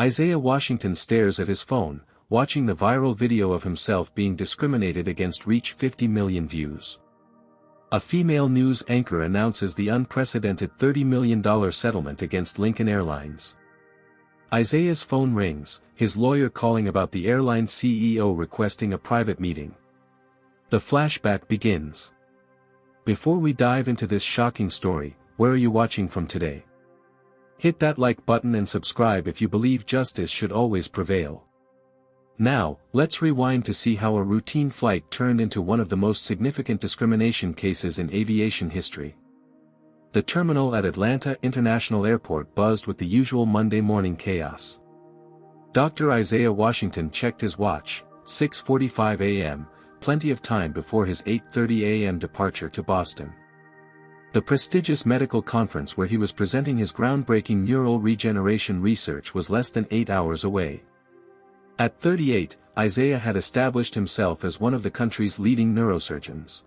Isaiah Washington stares at his phone, watching the viral video of himself being discriminated against reach 50 million views. A female news anchor announces the unprecedented $30 million settlement against Lincoln Airlines. Isaiah's phone rings, his lawyer calling about the airline CEO requesting a private meeting. The flashback begins. Before we dive into this shocking story, where are you watching from today? Hit that like button and subscribe if you believe justice should always prevail. Now, let's rewind to see how a routine flight turned into one of the most significant discrimination cases in aviation history. The terminal at Atlanta International Airport buzzed with the usual Monday morning chaos. Dr. Isaiah Washington checked his watch, 6:45 a.m., plenty of time before his 8:30 a.m. departure to Boston. The prestigious medical conference where he was presenting his groundbreaking neural regeneration research was less than 8 hours away. At 38, Isaiah had established himself as one of the country's leading neurosurgeons.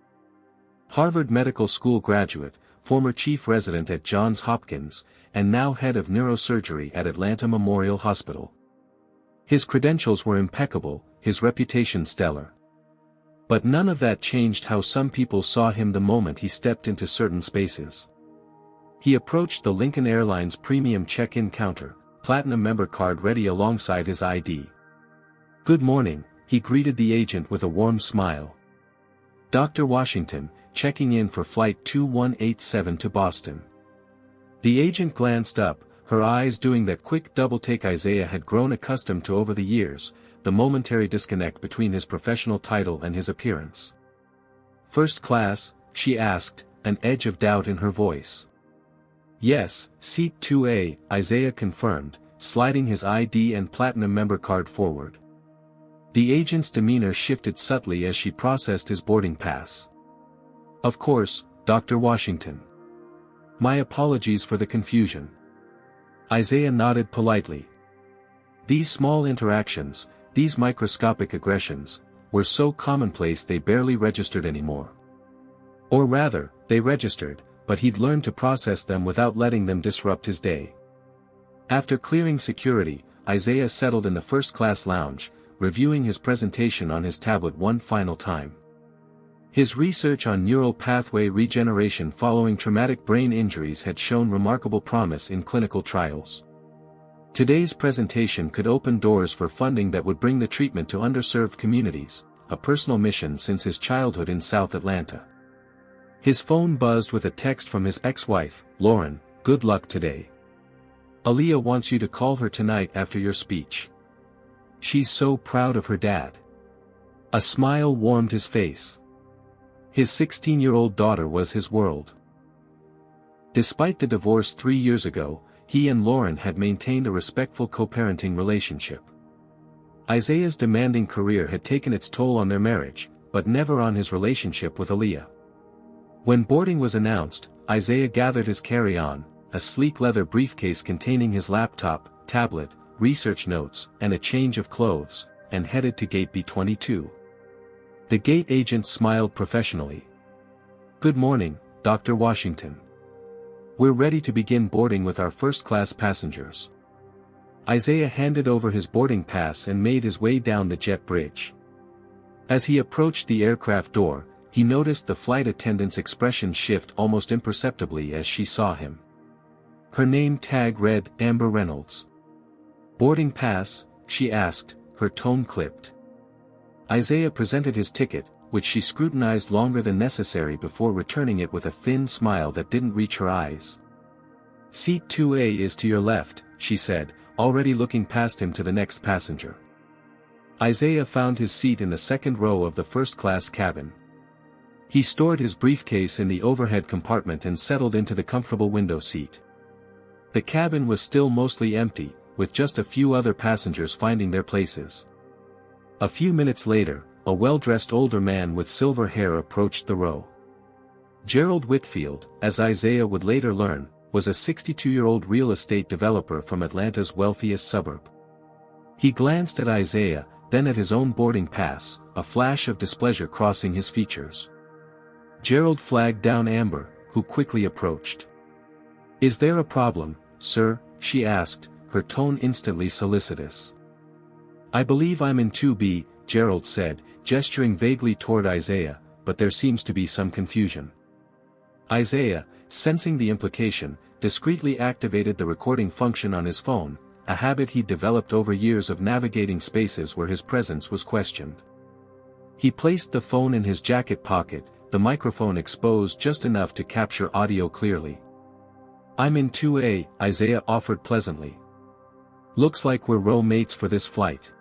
Harvard Medical School graduate, former chief resident at Johns Hopkins, and now head of neurosurgery at Atlanta Memorial Hospital. His credentials were impeccable, his reputation stellar. But none of that changed how some people saw him the moment he stepped into certain spaces. He approached the Lincoln Airlines premium check-in counter, platinum member card ready alongside his ID. "Good morning," he greeted the agent with a warm smile. "Dr. Washington, checking in for flight 2187 to Boston." The agent glanced up, her eyes doing that quick double-take Isaiah had grown accustomed to over the years, the momentary disconnect between his professional title and his appearance. "First class?" she asked, an edge of doubt in her voice. "Yes, seat 2A," Isaiah confirmed, sliding his ID and platinum member card forward. The agent's demeanor shifted subtly as she processed his boarding pass. "Of course, Dr. Washington. My apologies for the confusion." Isaiah nodded politely. These small interactions, these microscopic aggressions, were so commonplace they barely registered anymore. Or rather, they registered, but he'd learned to process them without letting them disrupt his day. After clearing security, Isaiah settled in the first-class lounge, reviewing his presentation on his tablet one final time. His research on neural pathway regeneration following traumatic brain injuries had shown remarkable promise in clinical trials. Today's presentation could open doors for funding that would bring the treatment to underserved communities, a personal mission since his childhood in South Atlanta. His phone buzzed with a text from his ex-wife, Lauren, "Good luck today. Aaliyah wants you to call her tonight after your speech. She's so proud of her dad." A smile warmed his face. His 16-year-old daughter was his world. Despite the divorce 3 years ago, he and Lauren had maintained a respectful co-parenting relationship. Isaiah's demanding career had taken its toll on their marriage, but never on his relationship with Aaliyah. When boarding was announced, Isaiah gathered his carry-on, a sleek leather briefcase containing his laptop, tablet, research notes, and a change of clothes, and headed to gate B22. The gate agent smiled professionally. "Good morning, Dr. Washington. We're ready to begin boarding with our first-class passengers." Isaiah handed over his boarding pass and made his way down the jet bridge. As he approached the aircraft door, he noticed the flight attendant's expression shift almost imperceptibly as she saw him. Her name tag read Amber Reynolds. "Boarding pass?" she asked, her tone clipped. Isaiah presented his ticket, which she scrutinized longer than necessary before returning it with a thin smile that didn't reach her eyes. "Seat 2A is to your left," she said, already looking past him to the next passenger. Isaiah found his seat in the second row of the first-class cabin. He stored his briefcase in the overhead compartment and settled into the comfortable window seat. The cabin was still mostly empty, with just a few other passengers finding their places. A few minutes later, a well-dressed older man with silver hair approached the row. Gerald Whitfield, as Isaiah would later learn, was a 62-year-old real estate developer from Atlanta's wealthiest suburb. He glanced at Isaiah, then at his own boarding pass, a flash of displeasure crossing his features. Gerald flagged down Amber, who quickly approached. "Is there a problem, sir?" she asked, her tone instantly solicitous. "I believe I'm in 2B, Gerald said, gesturing vaguely toward Isaiah, but there seems to be some confusion. Isaiah, sensing the implication, discreetly activated the recording function on his phone, a habit he'd developed over years of navigating spaces where his presence was questioned. He placed the phone in his jacket pocket, the microphone exposed just enough to capture audio clearly. "I'm in 2A, Isaiah offered pleasantly. "Looks like we're row mates for this flight."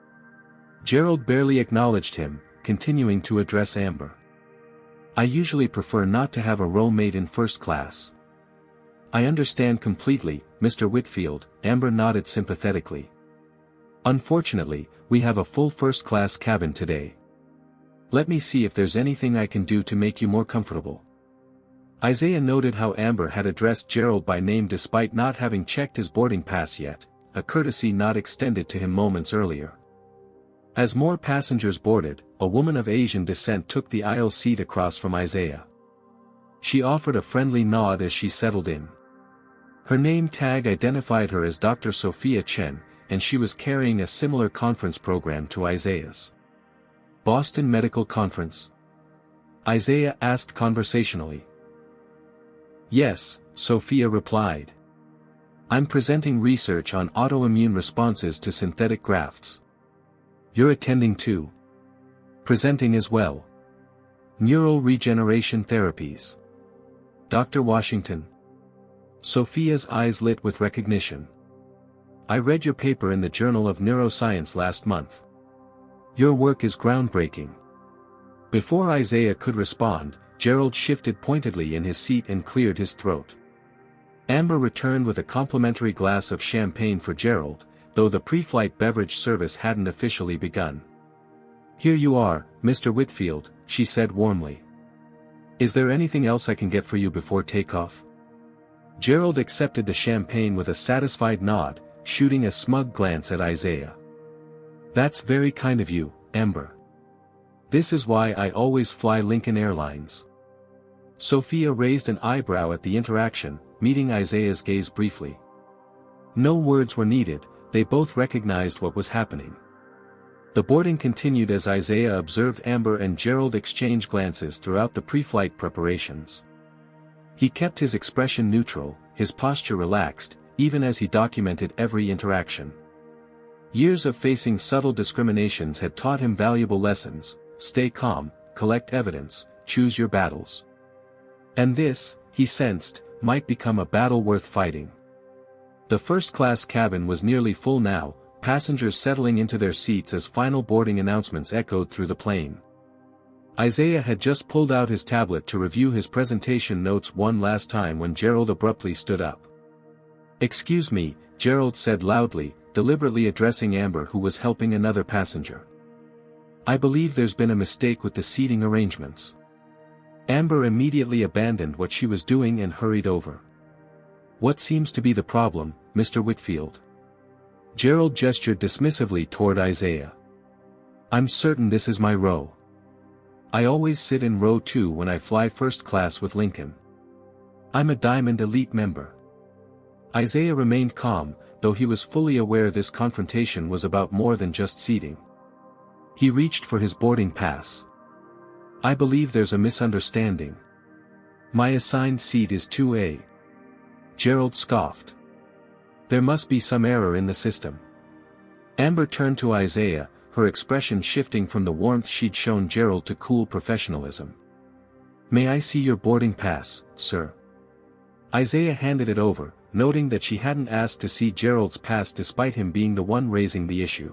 Gerald barely acknowledged him, continuing to address Amber. "I usually prefer not to have a row mate in first class." "I understand completely, Mr. Whitfield," Amber nodded sympathetically. "Unfortunately, we have a full first-class cabin today. Let me see if there's anything I can do to make you more comfortable." Isaiah noted how Amber had addressed Gerald by name despite not having checked his boarding pass yet, a courtesy not extended to him moments earlier. As more passengers boarded, a woman of Asian descent took the aisle seat across from Isaiah. She offered a friendly nod as she settled in. Her name tag identified her as Dr. Sophia Chen, and she was carrying a similar conference program to Isaiah's. "Boston Medical Conference?" Isaiah asked conversationally. "Yes," Sophia replied. "I'm presenting research on autoimmune responses to synthetic grafts." "You're attending too?" "Presenting as well." "Neural regeneration therapies." "Dr. Washington?" Sophia's eyes lit with recognition. "I read your paper in the Journal of Neuroscience last month. Your work is groundbreaking." Before Isaiah could respond, Gerald shifted pointedly in his seat and cleared his throat. Amber returned with a complimentary glass of champagne for Gerald, though the pre-flight beverage service hadn't officially begun. "Here you are, Mr. Whitfield," she said warmly. "Is there anything else I can get for you before takeoff?" Gerald accepted the champagne with a satisfied nod, shooting a smug glance at Isaiah. "That's very kind of you, Amber. This is why I always fly Lincoln Airlines." Sophia raised an eyebrow at the interaction, meeting Isaiah's gaze briefly. No words were needed, they both recognized what was happening. The boarding continued as Isaiah observed Amber and Gerald exchange glances throughout the pre-flight preparations. He kept his expression neutral, his posture relaxed, even as he documented every interaction. Years of facing subtle discriminations had taught him valuable lessons: stay calm, collect evidence, choose your battles. And this, he sensed, might become a battle worth fighting. The first-class cabin was nearly full now, passengers settling into their seats as final boarding announcements echoed through the plane. Isaiah had just pulled out his tablet to review his presentation notes one last time when Gerald abruptly stood up. "Excuse me," Gerald said loudly, deliberately addressing Amber, who was helping another passenger. "I believe there's been a mistake with the seating arrangements." Amber immediately abandoned what she was doing and hurried over. "What seems to be the problem, Mr. Whitfield?" Gerald gestured dismissively toward Isaiah. "I'm certain this is my row. I always sit in row 2 when I fly first class with Lincoln. I'm a Diamond Elite member." Isaiah remained calm, though he was fully aware this confrontation was about more than just seating. He reached for his boarding pass. "I believe there's a misunderstanding. My assigned seat is 2A. Gerald scoffed. "There must be some error in the system." Amber turned to Isaiah, her expression shifting from the warmth she'd shown Gerald to cool professionalism. "May I see your boarding pass, sir?" Isaiah handed it over, noting that she hadn't asked to see Gerald's pass despite him being the one raising the issue.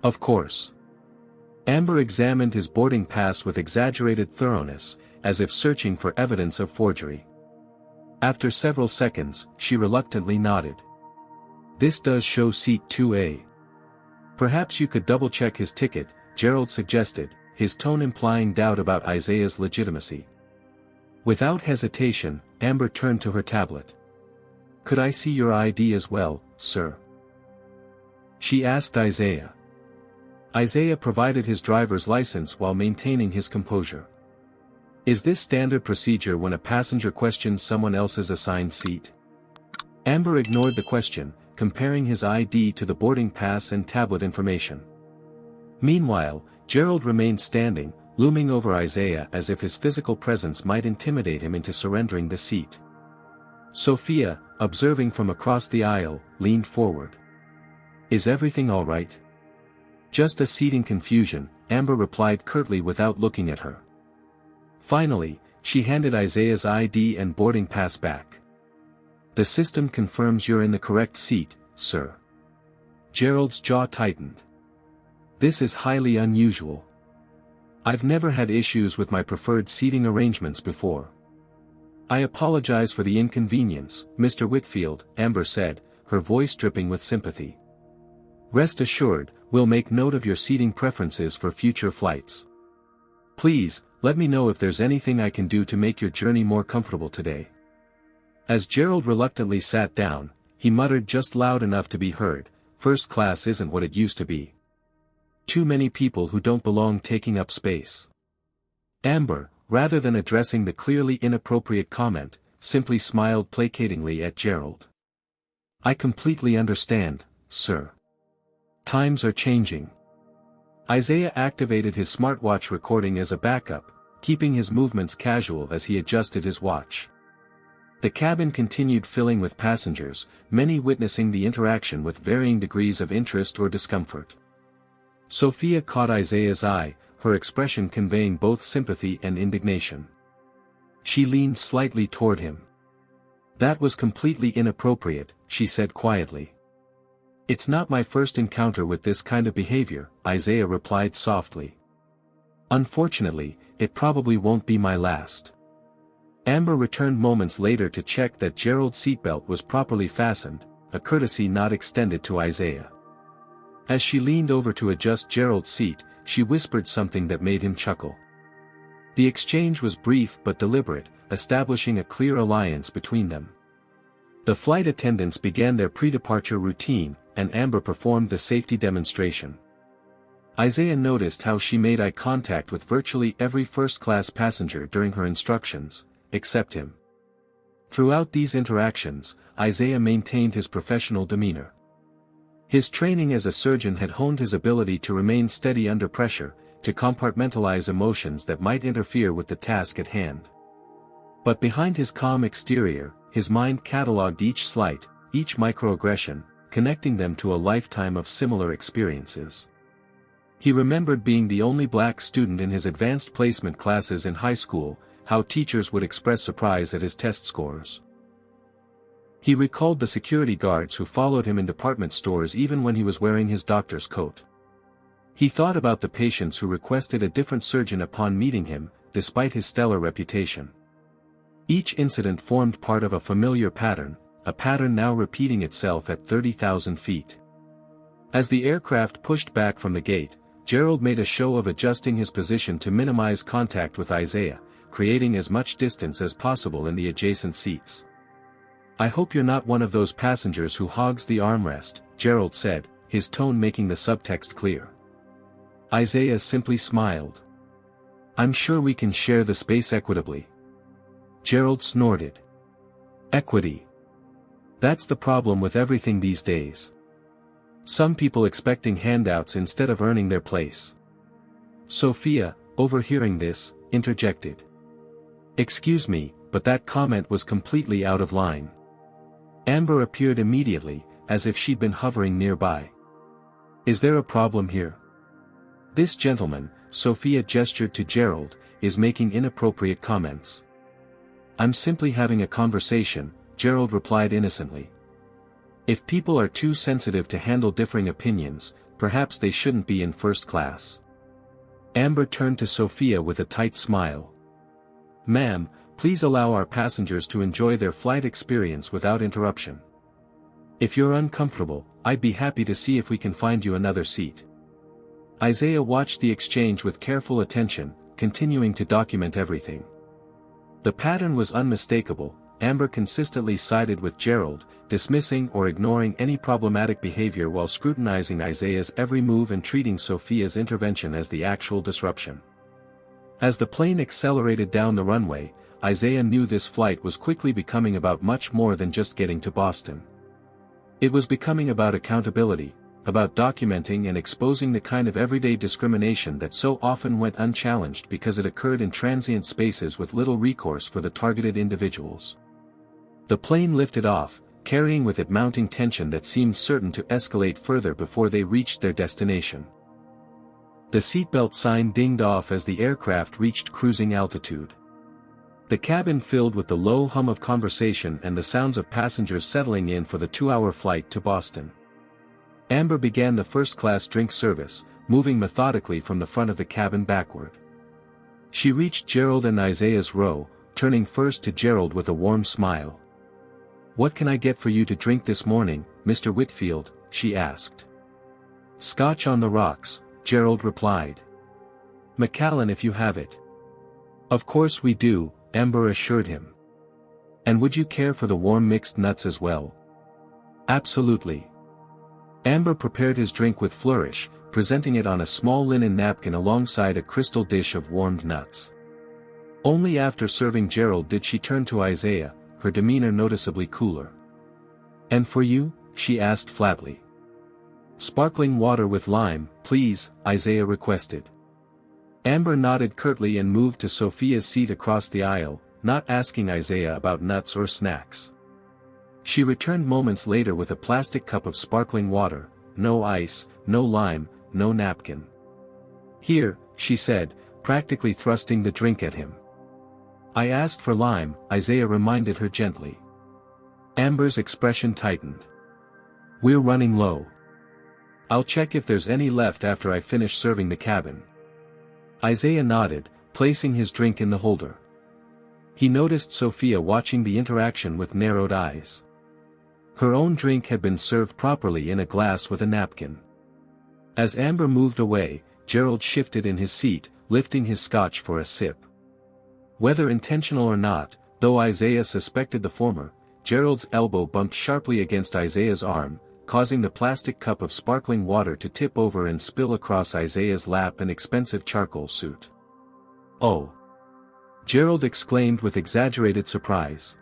"Of course." Amber examined his boarding pass with exaggerated thoroughness, as if searching for evidence of forgery. After several seconds, she reluctantly nodded. "This does show seat 2A. Perhaps you could double-check his ticket," Gerald suggested, his tone implying doubt about Isaiah's legitimacy. Without hesitation, Amber turned to her tablet. "Could I see your ID as well, sir?" she asked Isaiah. Isaiah provided his driver's license while maintaining his composure. "Is this standard procedure when a passenger questions someone else's assigned seat?" Amber ignored the question, comparing his ID to the boarding pass and tablet information. Meanwhile, Gerald remained standing, looming over Isaiah as if his physical presence might intimidate him into surrendering the seat. Sophia, observing from across the aisle, leaned forward. "Is everything all right?" "Just a seating confusion," Amber replied curtly without looking at her. Finally, she handed Isaiah's ID and boarding pass back. "The system confirms you're in the correct seat, sir." Gerald's jaw tightened. "This is highly unusual. I've never had issues with my preferred seating arrangements before." "I apologize for the inconvenience, Mr. Whitfield," Amber said, her voice dripping with sympathy. "Rest assured, we'll make note of your seating preferences for future flights. Please, let me know if there's anything I can do to make your journey more comfortable today." As Gerald reluctantly sat down, he muttered just loud enough to be heard, "First class isn't what it used to be. Too many people who don't belong taking up space." Amber, rather than addressing the clearly inappropriate comment, simply smiled placatingly at Gerald. "I completely understand, sir. Times are changing." Isaiah activated his smartwatch recording as a backup, keeping his movements casual as he adjusted his watch. The cabin continued filling with passengers, many witnessing the interaction with varying degrees of interest or discomfort. Sophia caught Isaiah's eye, her expression conveying both sympathy and indignation. She leaned slightly toward him. "That was completely inappropriate," she said quietly. "It's not my first encounter with this kind of behavior," Isaiah replied softly. "Unfortunately, it probably won't be my last." Amber returned moments later to check that Gerald's seatbelt was properly fastened, a courtesy not extended to Isaiah. As she leaned over to adjust Gerald's seat, she whispered something that made him chuckle. The exchange was brief but deliberate, establishing a clear alliance between them. The flight attendants began their pre-departure routine, and Amber performed the safety demonstration. Isaiah noticed how she made eye contact with virtually every first-class passenger during her instructions, except him. Throughout these interactions, Isaiah maintained his professional demeanor. His training as a surgeon had honed his ability to remain steady under pressure, to compartmentalize emotions that might interfere with the task at hand. But behind his calm exterior, his mind catalogued each slight, each microaggression, connecting them to a lifetime of similar experiences. He remembered being the only black student in his advanced placement classes in high school, how teachers would express surprise at his test scores. He recalled the security guards who followed him in department stores even when he was wearing his doctor's coat. He thought about the patients who requested a different surgeon upon meeting him, despite his stellar reputation. Each incident formed part of a familiar pattern, a pattern now repeating itself at 30,000 feet. As the aircraft pushed back from the gate, Gerald made a show of adjusting his position to minimize contact with Isaiah, creating as much distance as possible in the adjacent seats. "I hope you're not one of those passengers who hogs the armrest," Gerald said, his tone making the subtext clear. Isaiah simply smiled. "I'm sure we can share the space equitably." Gerald snorted. "Equity. That's the problem with everything these days. Some people expecting handouts instead of earning their place." Sophia, overhearing this, interjected. "Excuse me, but that comment was completely out of line." Amber appeared immediately, as if she'd been hovering nearby. "Is there a problem here? This gentleman," Sophia gestured to Gerald, "is making inappropriate comments." "I'm simply having a conversation," Gerald replied innocently. "If people are too sensitive to handle differing opinions, perhaps they shouldn't be in first class." Amber turned to Sophia with a tight smile. "Ma'am, please allow our passengers to enjoy their flight experience without interruption. If you're uncomfortable, I'd be happy to see if we can find you another seat." Isaiah watched the exchange with careful attention, continuing to document everything. The pattern was unmistakable. Amber consistently sided with Gerald, dismissing or ignoring any problematic behavior while scrutinizing Isaiah's every move and treating Sophia's intervention as the actual disruption. As the plane accelerated down the runway, Isaiah knew this flight was quickly becoming about much more than just getting to Boston. It was becoming about accountability, about documenting and exposing the kind of everyday discrimination that so often went unchallenged because it occurred in transient spaces with little recourse for the targeted individuals. The plane lifted off, carrying with it mounting tension that seemed certain to escalate further before they reached their destination. The seatbelt sign dinged off as the aircraft reached cruising altitude. The cabin filled with the low hum of conversation and the sounds of passengers settling in for the 2-hour flight to Boston. Amber began the first-class drink service, moving methodically from the front of the cabin backward. She reached Gerald and Isaiah's row, turning first to Gerald with a warm smile. "What can I get for you to drink this morning, Mr. Whitfield?" she asked. "Scotch on the rocks," Gerald replied. "Macallan if you have it." "Of course we do," Amber assured him. "And would you care for the warm mixed nuts as well?" "Absolutely." Amber prepared his drink with flourish, presenting it on a small linen napkin alongside a crystal dish of warmed nuts. Only after serving Gerald did she turn to Isaiah, her demeanor noticeably cooler. "And for you?" she asked flatly. "Sparkling water with lime, please," Isaiah requested. Amber nodded curtly and moved to Sophia's seat across the aisle, not asking Isaiah about nuts or snacks. She returned moments later with a plastic cup of sparkling water, no ice, no lime, no napkin. "Here," she said, practically thrusting the drink at him. "I asked for lime," Isaiah reminded her gently. Amber's expression tightened. "We're running low. I'll check if there's any left after I finish serving the cabin." Isaiah nodded, placing his drink in the holder. He noticed Sophia watching the interaction with narrowed eyes. Her own drink had been served properly in a glass with a napkin. As Amber moved away, Gerald shifted in his seat, lifting his scotch for a sip. Whether intentional or not, though Isaiah suspected the former, Gerald's elbow bumped sharply against Isaiah's arm, causing the plastic cup of sparkling water to tip over and spill across Isaiah's lap an expensive charcoal suit. "Oh!" Gerald exclaimed with exaggerated surprise.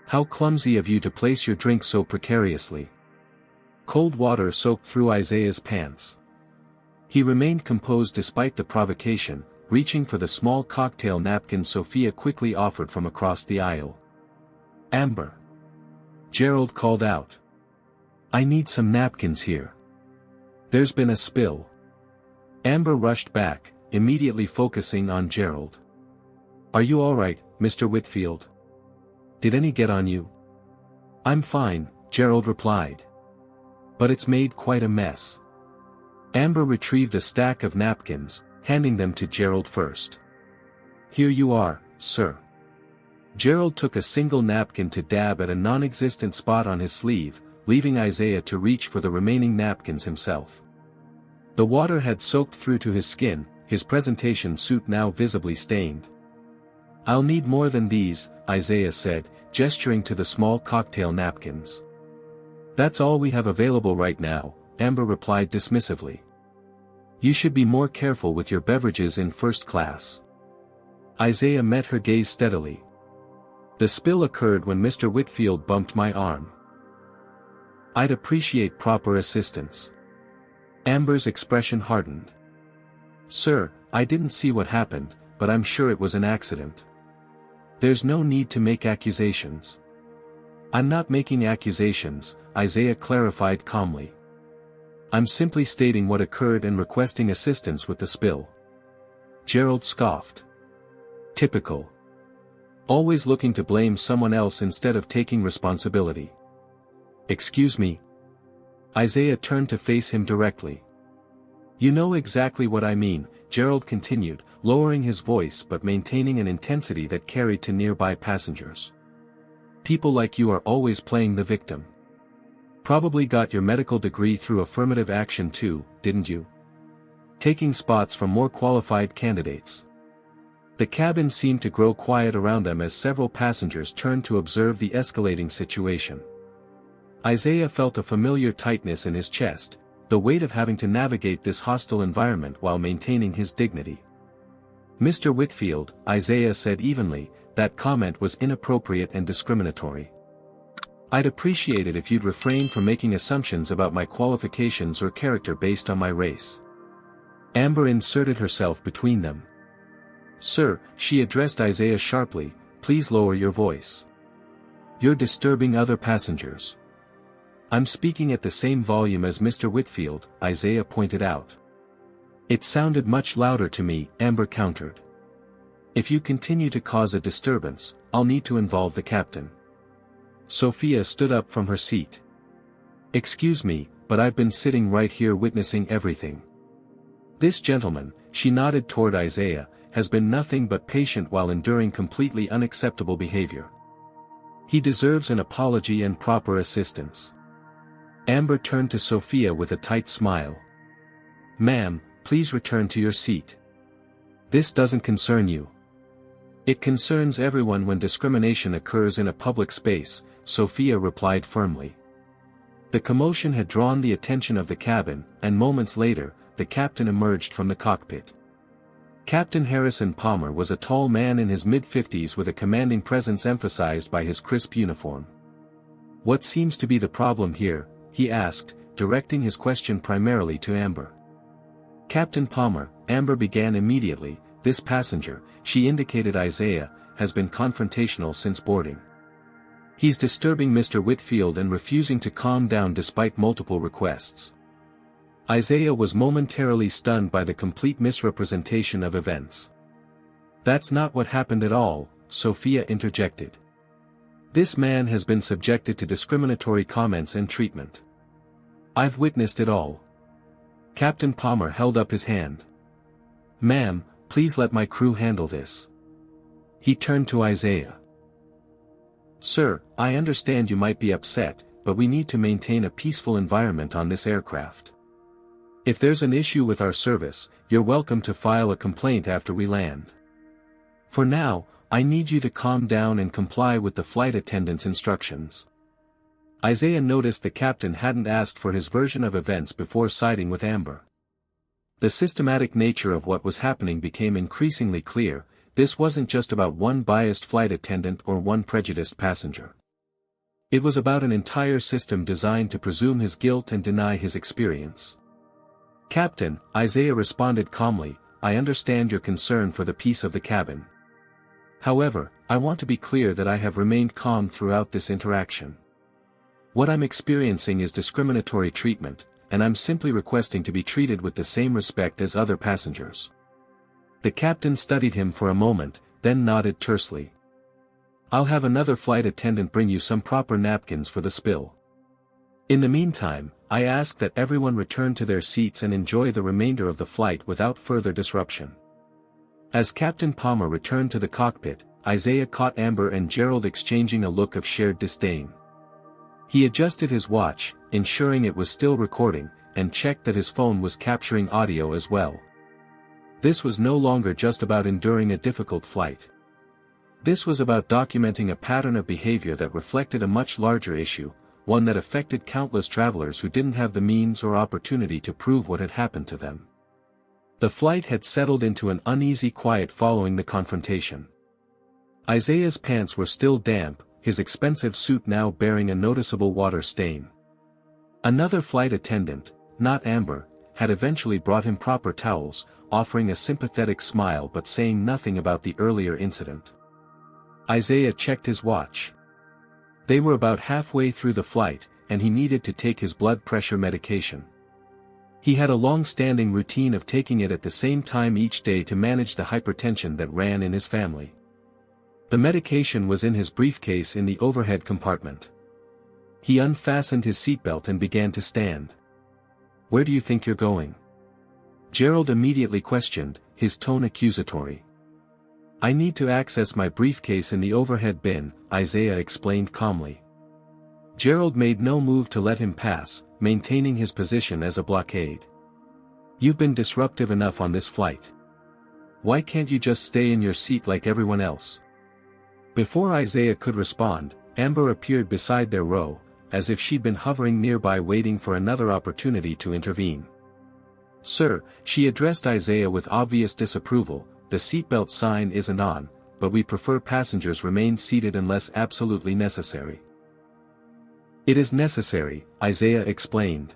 "How clumsy of you to place your drink so precariously." Cold water soaked through Isaiah's pants. He remained composed despite the provocation, reaching for the small cocktail napkin Sophia quickly offered from across the aisle. "Amber!" Gerald called out. "I need some napkins here. There's been a spill." Amber rushed back, immediately focusing on Gerald. "Are you all right, Mr. Whitfield? Did any get on you?" "I'm fine," Gerald replied. "But it's made quite a mess." Amber retrieved a stack of napkins, handing them to Gerald first. "Here you are, sir." Gerald took a single napkin to dab at a non-existent spot on his sleeve, leaving Isaiah to reach for the remaining napkins himself. The water had soaked through to his skin, his presentation suit now visibly stained. "I'll need more than these," Isaiah said, gesturing to the small cocktail napkins. "That's all we have available right now," Amber replied dismissively. "You should be more careful with your beverages in first class." Isaiah met her gaze steadily. "The spill occurred when Mr. Whitfield bumped my arm. I'd appreciate proper assistance." Amber's expression hardened. "Sir, I didn't see what happened, but I'm sure it was an accident. There's no need to make accusations." "I'm not making accusations," Isaiah clarified calmly. "I'm simply stating what occurred and requesting assistance with the spill." Gerald scoffed. "Typical. Always looking to blame someone else instead of taking responsibility." "Excuse me?" Isaiah turned to face him directly. "You know exactly what I mean," Gerald continued, lowering his voice but maintaining an intensity that carried to nearby passengers. "People like you are always playing the victim. Probably got your medical degree through affirmative action too, didn't you? Taking spots from more qualified candidates." The cabin seemed to grow quiet around them as several passengers turned to observe the escalating situation. Isaiah felt a familiar tightness in his chest, the weight of having to navigate this hostile environment while maintaining his dignity. "Mr. Whitfield," Isaiah said evenly, "that comment was inappropriate and discriminatory." I'd appreciate it if you'd refrain from making assumptions about my qualifications or character based on my race. Amber inserted herself between them. Sir, she addressed Isaiah sharply, please lower your voice. You're disturbing other passengers. I'm speaking at the same volume as Mr. Whitfield, Isaiah pointed out. It sounded much louder to me, Amber countered. If you continue to cause a disturbance, I'll need to involve the captain. Sophia stood up from her seat. Excuse me, but I've been sitting right here witnessing everything. This gentleman, she nodded toward Isaiah, has been nothing but patient while enduring completely unacceptable behavior. He deserves an apology and proper assistance. Amber turned to Sophia with a tight smile. Ma'am, please return to your seat. This doesn't concern you. It concerns everyone when discrimination occurs in a public space, Sophia replied firmly. The commotion had drawn the attention of the cabin, and moments later, the captain emerged from the cockpit. Captain Harrison Palmer was a tall man in his mid-50s with a commanding presence emphasized by his crisp uniform. What seems to be the problem here? He asked, directing his question primarily to Amber. Captain Palmer, Amber began immediately, this passenger, she indicated Isaiah, has been confrontational since boarding. He's disturbing Mr. Whitfield and refusing to calm down despite multiple requests. Isaiah was momentarily stunned by the complete misrepresentation of events. That's not what happened at all, Sophia interjected. This man has been subjected to discriminatory comments and treatment. I've witnessed it all. Captain Palmer held up his hand. Ma'am, please let my crew handle this. He turned to Isaiah. Sir, I understand you might be upset, but we need to maintain a peaceful environment on this aircraft. If there's an issue with our service, you're welcome to file a complaint after we land. For now, I need you to calm down and comply with the flight attendant's instructions. Isaiah noticed the captain hadn't asked for his version of events before siding with Amber. The systematic nature of what was happening became increasingly clear. This wasn't just about one biased flight attendant or one prejudiced passenger. It was about an entire system designed to presume his guilt and deny his experience. Captain, Isaiah responded calmly, I understand your concern for the peace of the cabin. However, I want to be clear that I have remained calm throughout this interaction. What I'm experiencing is discriminatory treatment, and I'm simply requesting to be treated with the same respect as other passengers. The captain studied him for a moment, then nodded tersely. I'll have another flight attendant bring you some proper napkins for the spill. In the meantime, I ask that everyone return to their seats and enjoy the remainder of the flight without further disruption. As Captain Palmer returned to the cockpit, Isaiah caught Amber and Gerald exchanging a look of shared disdain. He adjusted his watch, ensuring it was still recording, and checked that his phone was capturing audio as well. This was no longer just about enduring a difficult flight. This was about documenting a pattern of behavior that reflected a much larger issue, one that affected countless travelers who didn't have the means or opportunity to prove what had happened to them. The flight had settled into an uneasy quiet following the confrontation. Isaiah's pants were still damp, his expensive suit now bearing a noticeable water stain. Another flight attendant, not Amber, had eventually brought him proper towels, offering a sympathetic smile but saying nothing about the earlier incident. Isaiah checked his watch. They were about halfway through the flight, and he needed to take his blood pressure medication. He had a long-standing routine of taking it at the same time each day to manage the hypertension that ran in his family. The medication was in his briefcase in the overhead compartment. He unfastened his seatbelt and began to stand. Where do you think you're going? Gerald immediately questioned, his tone accusatory. I need to access my briefcase in the overhead bin, Isaiah explained calmly. Gerald made no move to let him pass, maintaining his position as a blockade. You've been disruptive enough on this flight. Why can't you just stay in your seat like everyone else? Before Isaiah could respond, Amber appeared beside their row, as if she'd been hovering nearby waiting for another opportunity to intervene. Sir, she addressed Isaiah with obvious disapproval, the seatbelt sign isn't on, but we prefer passengers remain seated unless absolutely necessary. It is necessary, Isaiah explained.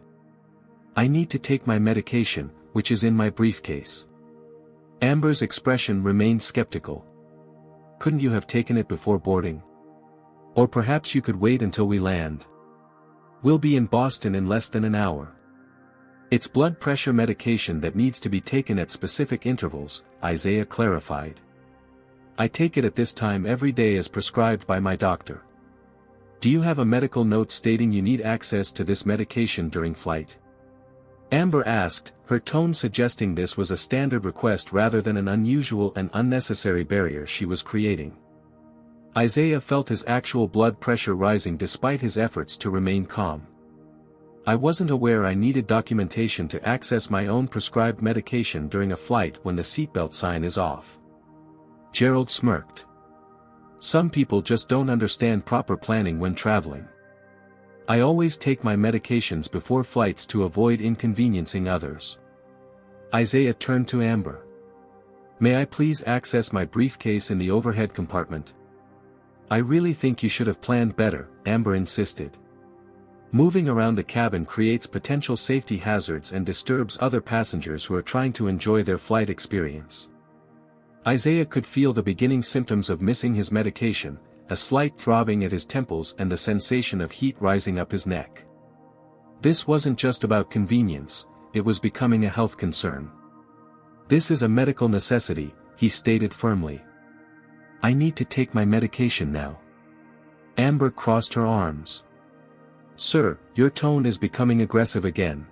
I need to take my medication, which is in my briefcase. Amber's expression remained skeptical. Couldn't you have taken it before boarding? Or perhaps you could wait until we land. We'll be in Boston in less than an hour. It's blood pressure medication that needs to be taken at specific intervals, Isaiah clarified. I take it at this time every day as prescribed by my doctor. Do you have a medical note stating you need access to this medication during flight? Amber asked, her tone suggesting this was a standard request rather than an unusual and unnecessary barrier she was creating. Isaiah felt his actual blood pressure rising despite his efforts to remain calm. I wasn't aware I needed documentation to access my own prescribed medication during a flight when the seatbelt sign is off. Gerald smirked. Some people just don't understand proper planning when traveling. I always take my medications before flights to avoid inconveniencing others. Isaiah turned to Amber. May I please access my briefcase in the overhead compartment? I really think you should have planned better, Amber insisted. Moving around the cabin creates potential safety hazards and disturbs other passengers who are trying to enjoy their flight experience. Isaiah could feel the beginning symptoms of missing his medication, a slight throbbing at his temples and the sensation of heat rising up his neck. This wasn't just about convenience, it was becoming a health concern. This is a medical necessity, he stated firmly. I need to take my medication now. Amber crossed her arms. Sir, your tone is becoming aggressive again.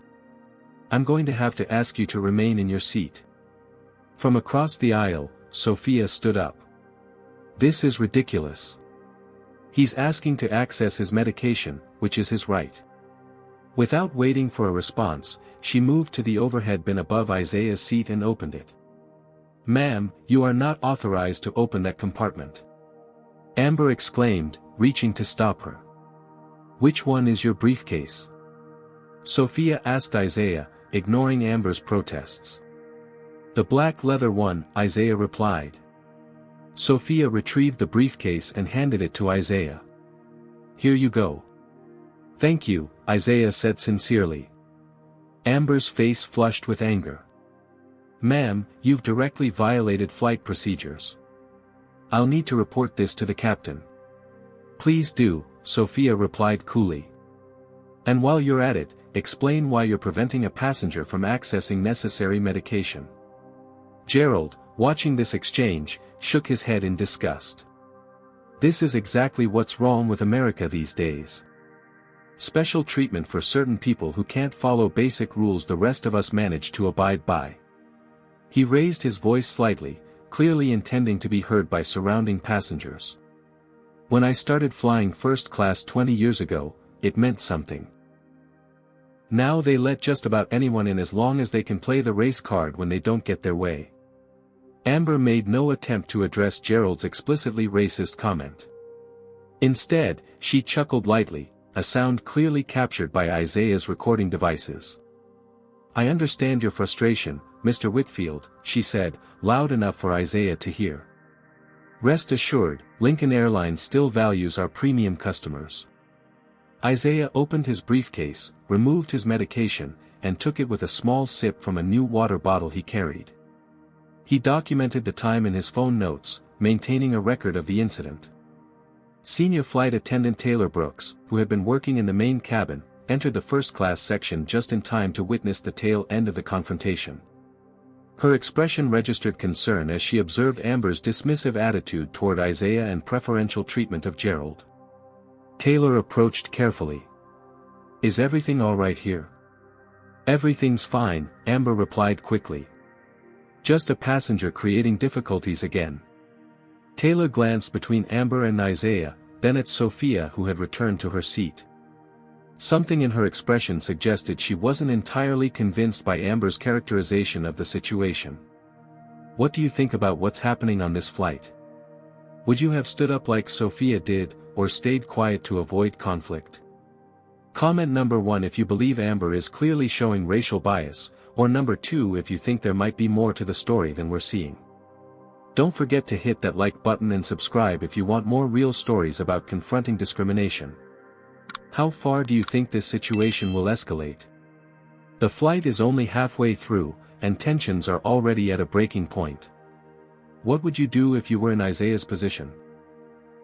I'm going to have to ask you to remain in your seat. From across the aisle, Sophia stood up. This is ridiculous. He's asking to access his medication, which is his right. Without waiting for a response, she moved to the overhead bin above Isaiah's seat and opened it. Ma'am, you are not authorized to open that compartment. Amber exclaimed, reaching to stop her. Which one is your briefcase? Sophia asked Isaiah, ignoring Amber's protests. The black leather one, Isaiah replied. Sophia retrieved the briefcase and handed it to Isaiah. Here you go. Thank you, Isaiah said sincerely. Amber's face flushed with anger. Ma'am, you've directly violated flight procedures. I'll need to report this to the captain. Please do, Sophia replied coolly. And while you're at it, explain why you're preventing a passenger from accessing necessary medication. Gerald, watching this exchange, shook his head in disgust. This is exactly what's wrong with America these days. Special treatment for certain people who can't follow basic rules the rest of us manage to abide by. He raised his voice slightly, clearly intending to be heard by surrounding passengers. When I started flying first class 20 years ago, it meant something. Now they let just about anyone in as long as they can play the race card when they don't get their way. Amber made no attempt to address Gerald's explicitly racist comment. Instead, she chuckled lightly, a sound clearly captured by Isaiah's recording devices. I understand your frustration, Mr. Whitfield, she said, loud enough for Isaiah to hear. Rest assured, Lincoln Airlines still values our premium customers. Isaiah opened his briefcase, removed his medication, and took it with a small sip from a new water bottle he carried. He documented the time in his phone notes, maintaining a record of the incident. Senior flight attendant Taylor Brooks, who had been working in the main cabin, entered the first-class section just in time to witness the tail end of the confrontation. Her expression registered concern as she observed Amber's dismissive attitude toward Isaiah and preferential treatment of Gerald. Taylor approached carefully. Is everything all right here? Everything's fine, Amber replied quickly. Just a passenger creating difficulties again. Taylor glanced between Amber and Isaiah, then at Sophia who had returned to her seat. Something in her expression suggested she wasn't entirely convinced by Amber's characterization of the situation. What do you think about what's happening on this flight? Would you have stood up like Sophia did, or stayed quiet to avoid conflict? Comment number 1 if you believe Amber is clearly showing racial bias, or number 2 if you think there might be more to the story than we're seeing. Don't forget to hit that like button and subscribe if you want more real stories about confronting discrimination. How far do you think this situation will escalate? The flight is only halfway through, and tensions are already at a breaking point. What would you do if you were in Isaiah's position?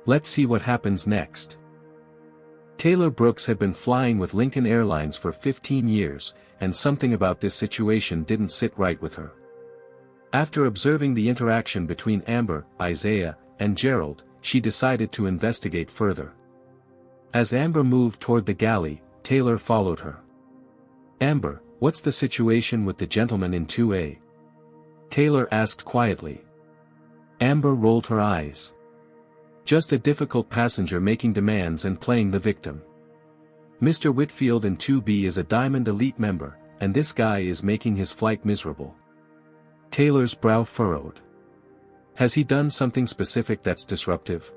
Let's see what happens next. Taylor Brooks had been flying with Lincoln Airlines for 15 years, and something about this situation didn't sit right with her. After observing the interaction between Amber, Isaiah, and Gerald, she decided to investigate further. As Amber moved toward the galley, Taylor followed her. "Amber, what's the situation with the gentleman in 2A?" Taylor asked quietly. Amber rolled her eyes. "Just a difficult passenger making demands and playing the victim. Mr. Whitfield in 2B is a Diamond Elite member, and this guy is making his flight miserable." Taylor's brow furrowed. "Has he done something specific that's disruptive?"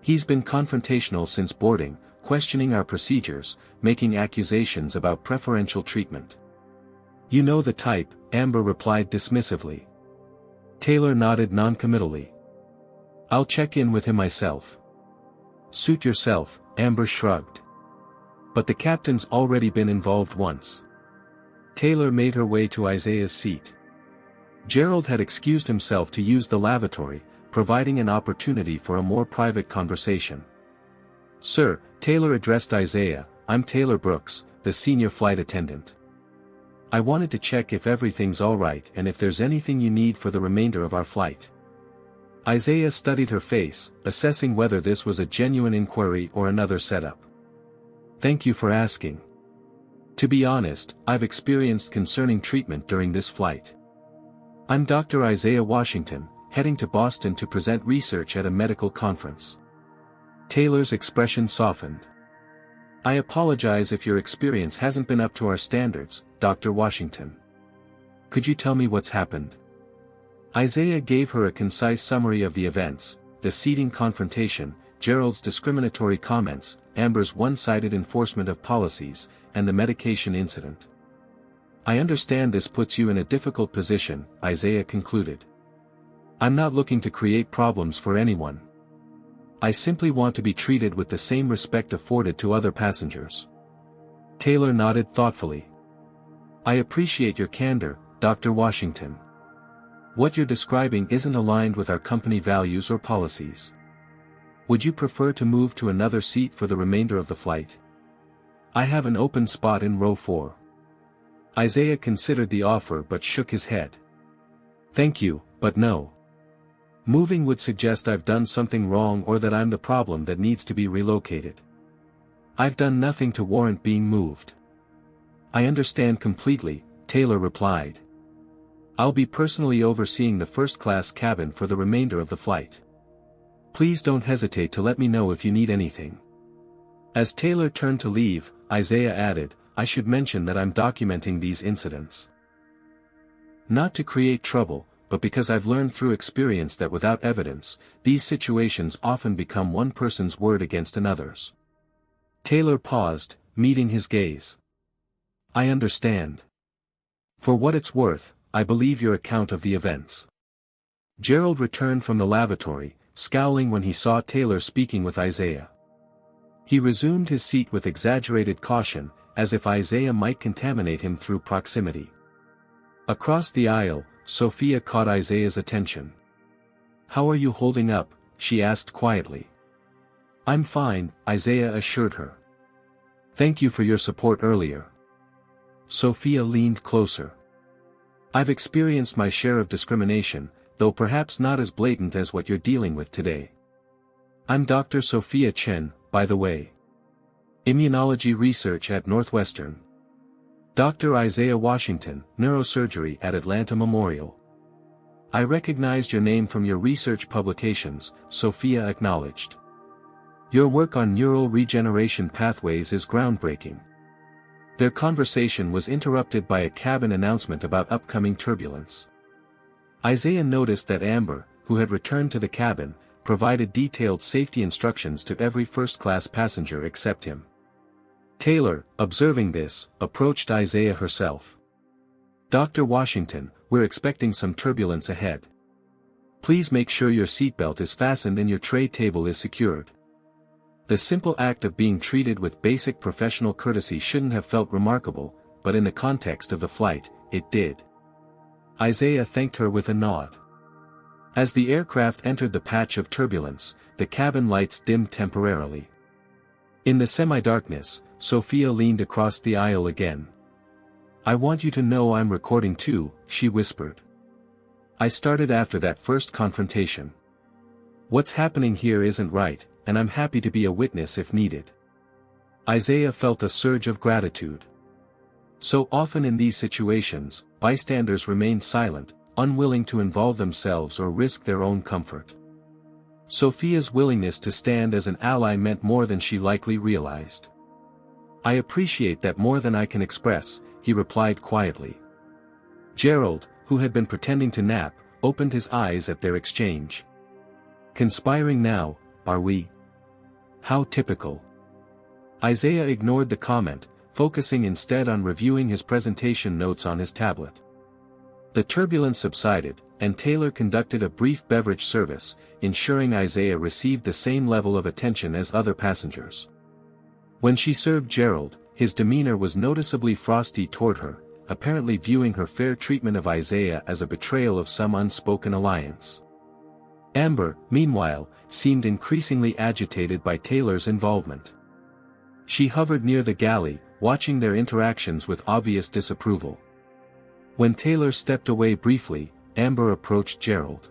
"He's been confrontational since boarding, questioning our procedures, making accusations about preferential treatment." "You know the type," Amber replied dismissively. Taylor nodded noncommittally. "I'll check in with him myself." "Suit yourself," Amber shrugged. "But the captain's already been involved once." Taylor made her way to Isaiah's seat. Gerald had excused himself to use the lavatory, providing an opportunity for a more private conversation. "Sir," Taylor addressed Isaiah, "I'm Taylor Brooks, the senior flight attendant. I wanted to check if everything's alright and if there's anything you need for the remainder of our flight." Isaiah studied her face, assessing whether this was a genuine inquiry or another setup. "Thank you for asking. To be honest, I've experienced concerning treatment during this flight. I'm Dr. Isaiah Washington, heading to Boston to present research at a medical conference." Taylor's expression softened. "I apologize if your experience hasn't been up to our standards, Dr. Washington. Could you tell me what's happened?" Isaiah gave her a concise summary of the events: the seating confrontation, Gerald's discriminatory comments, Amber's one-sided enforcement of policies, and the medication incident. "I understand this puts you in a difficult position," Isaiah concluded. "I'm not looking to create problems for anyone. I simply want to be treated with the same respect afforded to other passengers." Taylor nodded thoughtfully. "I appreciate your candor, Dr. Washington. What you're describing isn't aligned with our company values or policies. Would you prefer to move to another seat for the remainder of the flight? I have an open spot in row 4. Isaiah considered the offer but shook his head. "Thank you, but no. Moving would suggest I've done something wrong or that I'm the problem that needs to be relocated. I've done nothing to warrant being moved." "I understand completely," Taylor replied. "I'll be personally overseeing the first-class cabin for the remainder of the flight. Please don't hesitate to let me know if you need anything." As Taylor turned to leave, Isaiah added, "I should mention that I'm documenting these incidents. Not to create trouble, but because I've learned through experience that without evidence, these situations often become one person's word against another's." Taylor paused, meeting his gaze. "I understand. For what it's worth, I believe your account of the events." Gerald returned from the lavatory, scowling when he saw Taylor speaking with Isaiah. He resumed his seat with exaggerated caution, as if Isaiah might contaminate him through proximity. Across the aisle, Sophia caught Isaiah's attention. "How are you holding up?" she asked quietly. "I'm fine," Isaiah assured her. "Thank you for your support earlier." Sophia leaned closer. "I've experienced my share of discrimination, though perhaps not as blatant as what you're dealing with today. I'm Dr. Sophia Chen, by the way. Immunology research at Northwestern. Dr. Isaiah Washington, neurosurgery at Atlanta Memorial." "I recognized your name from your research publications," Sophia acknowledged. "Your work on neural regeneration pathways is groundbreaking." Their conversation was interrupted by a cabin announcement about upcoming turbulence. Isaiah noticed that Amber, who had returned to the cabin, provided detailed safety instructions to every first-class passenger except him. Taylor, observing this, approached Isaiah herself. "Dr. Washington, we're expecting some turbulence ahead. Please make sure your seatbelt is fastened and your tray table is secured." The simple act of being treated with basic professional courtesy shouldn't have felt remarkable, but in the context of the flight, it did. Isaiah thanked her with a nod. As the aircraft entered the patch of turbulence, the cabin lights dimmed temporarily. In the semi-darkness, Sophia leaned across the aisle again. "I want you to know I'm recording too," she whispered. "I started after that first confrontation. What's happening here isn't right, and I'm happy to be a witness if needed." Isaiah felt a surge of gratitude. So often in these situations, bystanders remain silent, unwilling to involve themselves or risk their own comfort. Sophia's willingness to stand as an ally meant more than she likely realized. "I appreciate that more than I can express," he replied quietly. Gerald, who had been pretending to nap, opened his eyes at their exchange. "Conspiring now, are we?" How typical. Isaiah ignored the comment, focusing instead on reviewing his presentation notes on his tablet. The turbulence subsided, and Taylor conducted a brief beverage service, ensuring Isaiah received the same level of attention as other passengers. When she served Gerald, his demeanor was noticeably frosty toward her, apparently viewing her fair treatment of Isaiah as a betrayal of some unspoken alliance. Amber, meanwhile, seemed increasingly agitated by Taylor's involvement. She hovered near the galley, watching their interactions with obvious disapproval. When Taylor stepped away briefly, Amber approached Gerald.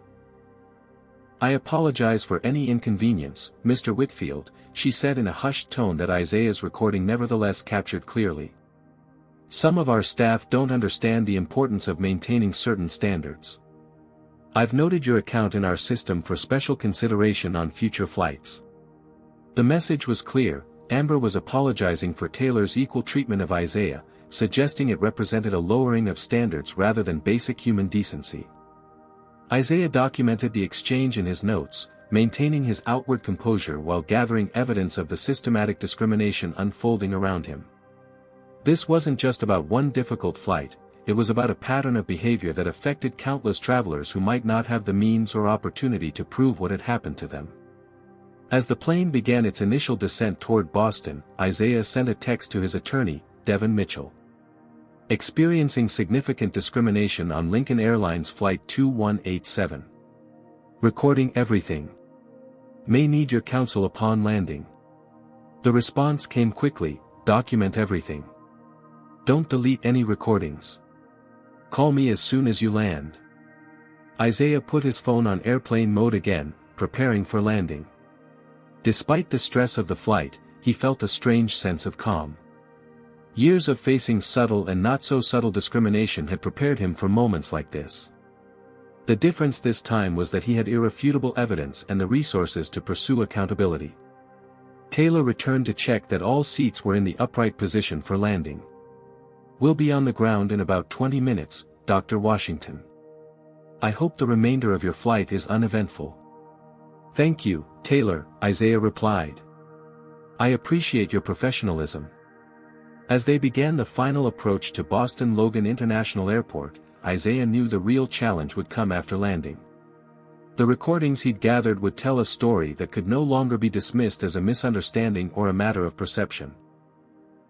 "I apologize for any inconvenience, Mr. Whitfield," she said in a hushed tone that Isaiah's recording nevertheless captured clearly. "Some of our staff don't understand the importance of maintaining certain standards. I've noted your account in our system for special consideration on future flights." The message was clear. Amber was apologizing for Taylor's equal treatment of Isaiah, suggesting it represented a lowering of standards rather than basic human decency. Isaiah documented the exchange in his notes, maintaining his outward composure while gathering evidence of the systematic discrimination unfolding around him. This wasn't just about one difficult flight, it was about a pattern of behavior that affected countless travelers who might not have the means or opportunity to prove what had happened to them. As the plane began its initial descent toward Boston, Isaiah sent a text to his attorney, Devin Mitchell. "Experiencing significant discrimination on Lincoln Airlines Flight 2187. Recording everything. May need your counsel upon landing." The response came quickly, "Document everything. Don't delete any recordings. Call me as soon as you land." Isaiah put his phone on airplane mode again, preparing for landing. Despite the stress of the flight, he felt a strange sense of calm. Years of facing subtle and not-so-subtle discrimination had prepared him for moments like this. The difference this time was that he had irrefutable evidence and the resources to pursue accountability. Taylor returned to check that all seats were in the upright position for landing. "We'll be on the ground in about 20 minutes, Dr. Washington. I hope the remainder of your flight is uneventful." "Thank you, Taylor," Isaiah replied. "I appreciate your professionalism." As they began the final approach to Boston Logan International Airport, Isaiah knew the real challenge would come after landing. The recordings he'd gathered would tell a story that could no longer be dismissed as a misunderstanding or a matter of perception.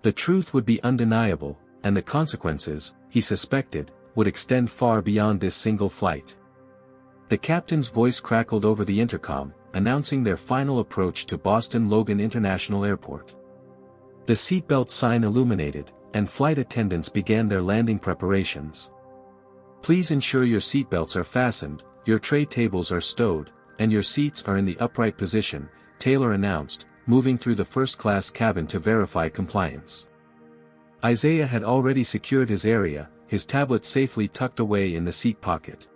The truth would be undeniable, and the consequences, he suspected, would extend far beyond this single flight. The captain's voice crackled over the intercom, announcing their final approach to Boston Logan International Airport. The seatbelt sign illuminated, and flight attendants began their landing preparations. "Please ensure your seatbelts are fastened, your tray tables are stowed, and your seats are in the upright position," Taylor announced, moving through the first-class cabin to verify compliance. Isaiah had already secured his area, his tablet safely tucked away in the seat pocket.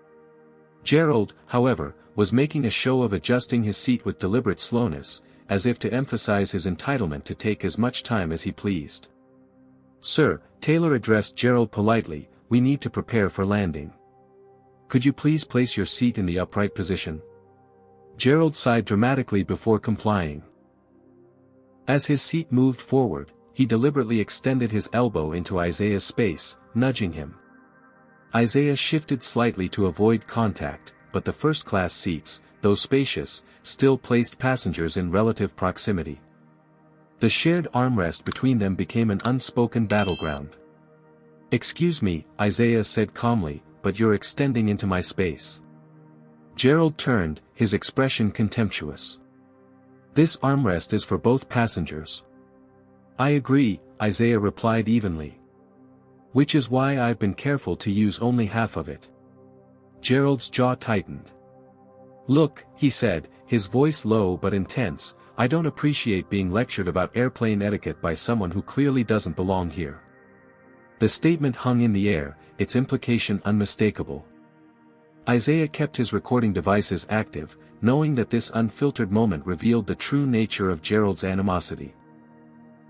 Gerald, however, was making a show of adjusting his seat with deliberate slowness, as if to emphasize his entitlement to take as much time as he pleased. "Sir," Taylor addressed Gerald politely, "we need to prepare for landing. Could you please place your seat in the upright position?" Gerald sighed dramatically before complying. As his seat moved forward, he deliberately extended his elbow into Isaiah's space, nudging him. Isaiah shifted slightly to avoid contact, but the first-class seats, though spacious, still placed passengers in relative proximity. The shared armrest between them became an unspoken battleground. "Excuse me," Isaiah said calmly, "but you're extending into my space." Gerald turned, his expression contemptuous. "This armrest is for both passengers." "I agree," Isaiah replied evenly. "Which is why I've been careful to use only half of it." Gerald's jaw tightened. "Look," he said, his voice low but intense, "I don't appreciate being lectured about airplane etiquette by someone who clearly doesn't belong here." The statement hung in the air, its implication unmistakable. Isaiah kept his recording devices active, knowing that this unfiltered moment revealed the true nature of Gerald's animosity.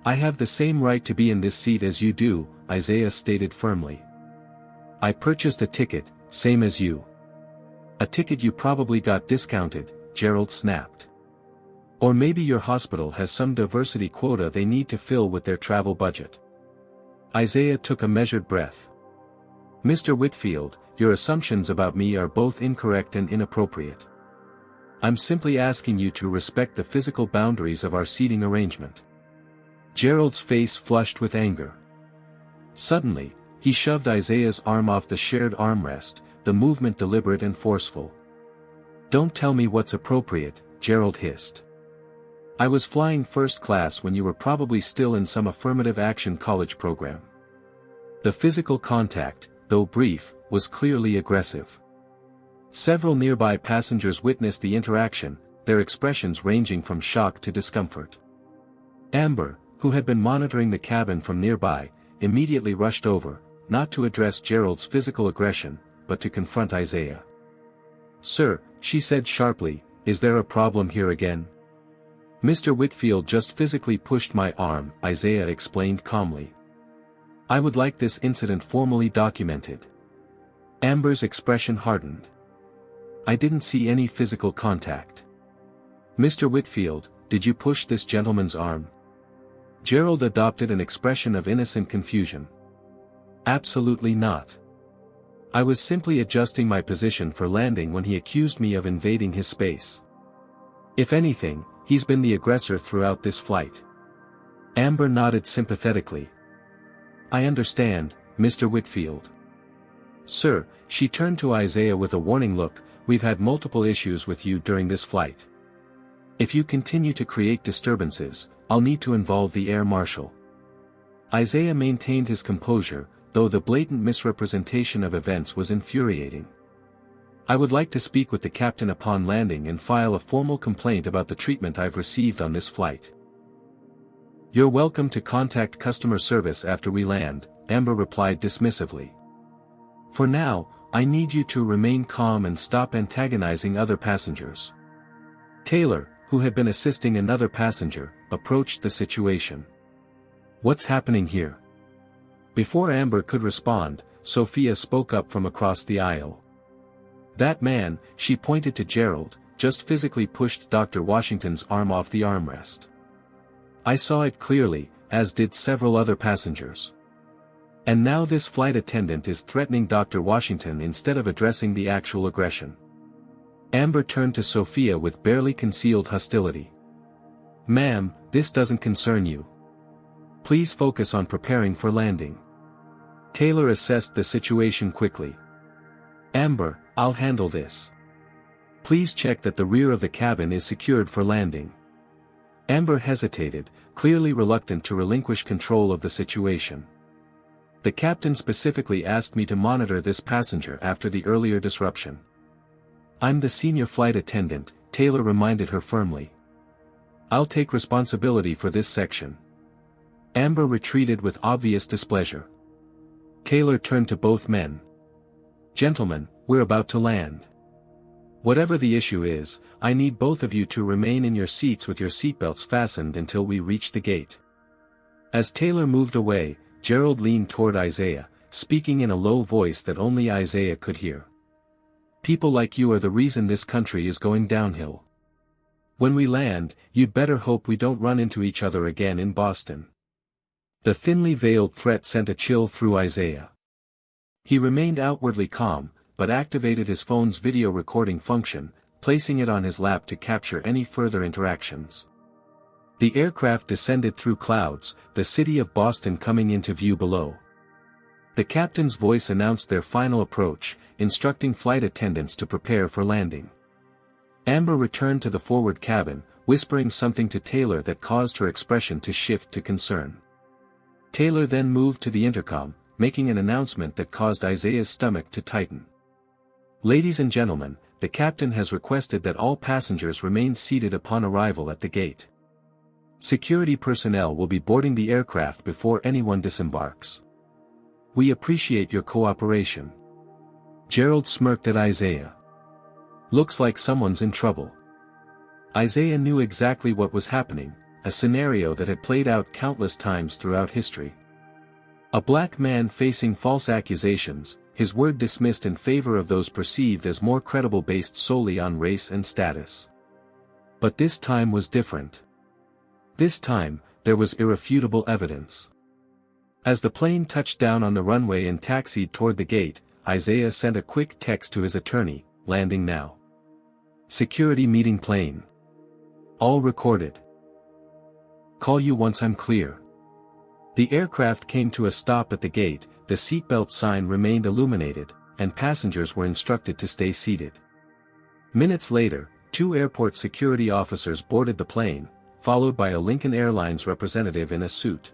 "I have the same right to be in this seat as you do," Isaiah stated firmly. "I purchased a ticket, same as you." "A ticket you probably got discounted," Gerald snapped. "Or maybe your hospital has some diversity quota they need to fill with their travel budget." Isaiah took a measured breath. "Mr. Whitfield, your assumptions about me are both incorrect and inappropriate. I'm simply asking you to respect the physical boundaries of our seating arrangement." Gerald's face flushed with anger. Suddenly, he shoved Isaiah's arm off the shared armrest, the movement deliberate and forceful. "Don't tell me what's appropriate," Gerald hissed. "I was flying first class when you were probably still in some affirmative action college program." The physical contact, though brief, was clearly aggressive. Several nearby passengers witnessed the interaction, their expressions ranging from shock to discomfort. Amber, who had been monitoring the cabin from nearby, immediately rushed over, not to address Gerald's physical aggression, but to confront Isaiah. "Sir," she said sharply, "is there a problem here again?" "Mr. Whitfield just physically pushed my arm," Isaiah explained calmly. "I would like this incident formally documented." Amber's expression hardened. "I didn't see any physical contact." "Mr. Whitfield, did you push this gentleman's arm?" Gerald adopted an expression of innocent confusion. "Absolutely not. I was simply adjusting my position for landing when he accused me of invading his space. If anything, he's been the aggressor throughout this flight." Amber nodded sympathetically. "I understand, Mr. Whitfield." "Sir," she turned to Isaiah with a warning look, "we've had multiple issues with you during this flight. If you continue to create disturbances, I'll need to involve the air marshal." Isaiah maintained his composure, though the blatant misrepresentation of events was infuriating. "I would like to speak with the captain upon landing and file a formal complaint about the treatment I've received on this flight." "You're welcome to contact customer service after we land," Amber replied dismissively. "For now, I need you to remain calm and stop antagonizing other passengers." Taylor, who had been assisting another passenger, approached the situation. "What's happening here?" Before Amber could respond, Sophia spoke up from across the aisle. "That man," she pointed to Gerald, "just physically pushed Dr. Washington's arm off the armrest. I saw it clearly, as did several other passengers. And now this flight attendant is threatening Dr. Washington instead of addressing the actual aggression." Amber turned to Sophia with barely concealed hostility. "Ma'am, this doesn't concern you. Please focus on preparing for landing." Taylor assessed the situation quickly. "Amber, I'll handle this. Please check that the rear of the cabin is secured for landing." Amber hesitated, clearly reluctant to relinquish control of the situation. "The captain specifically asked me to monitor this passenger after the earlier disruption." "I'm the senior flight attendant," Taylor reminded her firmly. "I'll take responsibility for this section." Amber retreated with obvious displeasure. Taylor turned to both men. "Gentlemen, we're about to land. Whatever the issue is, I need both of you to remain in your seats with your seatbelts fastened until we reach the gate." As Taylor moved away, Gerald leaned toward Isaiah, speaking in a low voice that only Isaiah could hear. "People like you are the reason this country is going downhill. When we land, you'd better hope we don't run into each other again in Boston." The thinly veiled threat sent a chill through Isaiah. He remained outwardly calm, but activated his phone's video recording function, placing it on his lap to capture any further interactions. The aircraft descended through clouds, the city of Boston coming into view below. The captain's voice announced their final approach, instructing flight attendants to prepare for landing. Amber returned to the forward cabin, whispering something to Taylor that caused her expression to shift to concern. Taylor then moved to the intercom, making an announcement that caused Isaiah's stomach to tighten. "Ladies and gentlemen, the captain has requested that all passengers remain seated upon arrival at the gate. Security personnel will be boarding the aircraft before anyone disembarks. We appreciate your cooperation." Gerald smirked at Isaiah. "Looks like someone's in trouble." Isaiah knew exactly what was happening, a scenario that had played out countless times throughout history. A black man facing false accusations, his word dismissed in favor of those perceived as more credible based solely on race and status. But this time was different. This time, there was irrefutable evidence. As the plane touched down on the runway and taxied toward the gate, Isaiah sent a quick text to his attorney, "Landing now. Security meeting plane. All recorded. Call you once I'm clear." The aircraft came to a stop at the gate, the seatbelt sign remained illuminated, and passengers were instructed to stay seated. Minutes later, 2 airport security officers boarded the plane, followed by a Lincoln Airlines representative in a suit.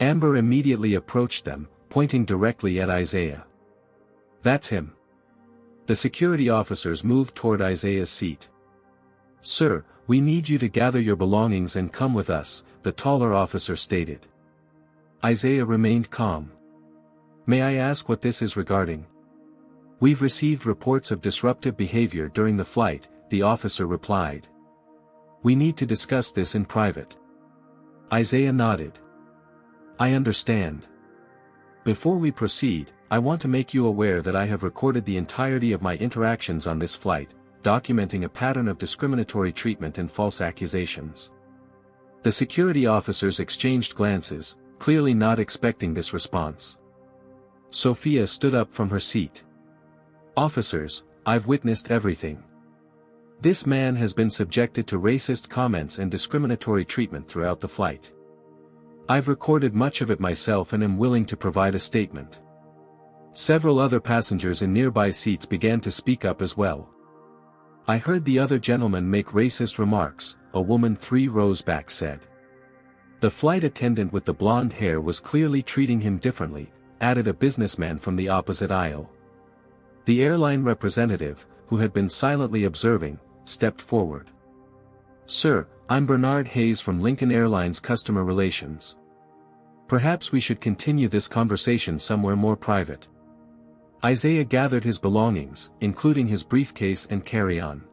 Amber immediately approached them, pointing directly at Isaiah. "That's him." The security officers moved toward Isaiah's seat. "Sir, we need you to gather your belongings and come with us," the taller officer stated. Isaiah remained calm. "May I ask what this is regarding?" "We've received reports of disruptive behavior during the flight," the officer replied. "We need to discuss this in private." Isaiah nodded. "I understand. Before we proceed, I want to make you aware that I have recorded the entirety of my interactions on this flight, documenting a pattern of discriminatory treatment and false accusations." The security officers exchanged glances, clearly not expecting this response. Sophia stood up from her seat. "Officers, I've witnessed everything. This man has been subjected to racist comments and discriminatory treatment throughout the flight. I've recorded much of it myself and am willing to provide a statement." Several other passengers in nearby seats began to speak up as well. "I heard the other gentleman make racist remarks," a woman 3 rows back said. "The flight attendant with the blonde hair was clearly treating him differently," added a businessman from the opposite aisle. The airline representative, who had been silently observing, stepped forward. "Sir, I'm Bernard Hayes from Lincoln Airlines Customer Relations. Perhaps we should continue this conversation somewhere more private." Isaiah gathered his belongings, including his briefcase and carry-on.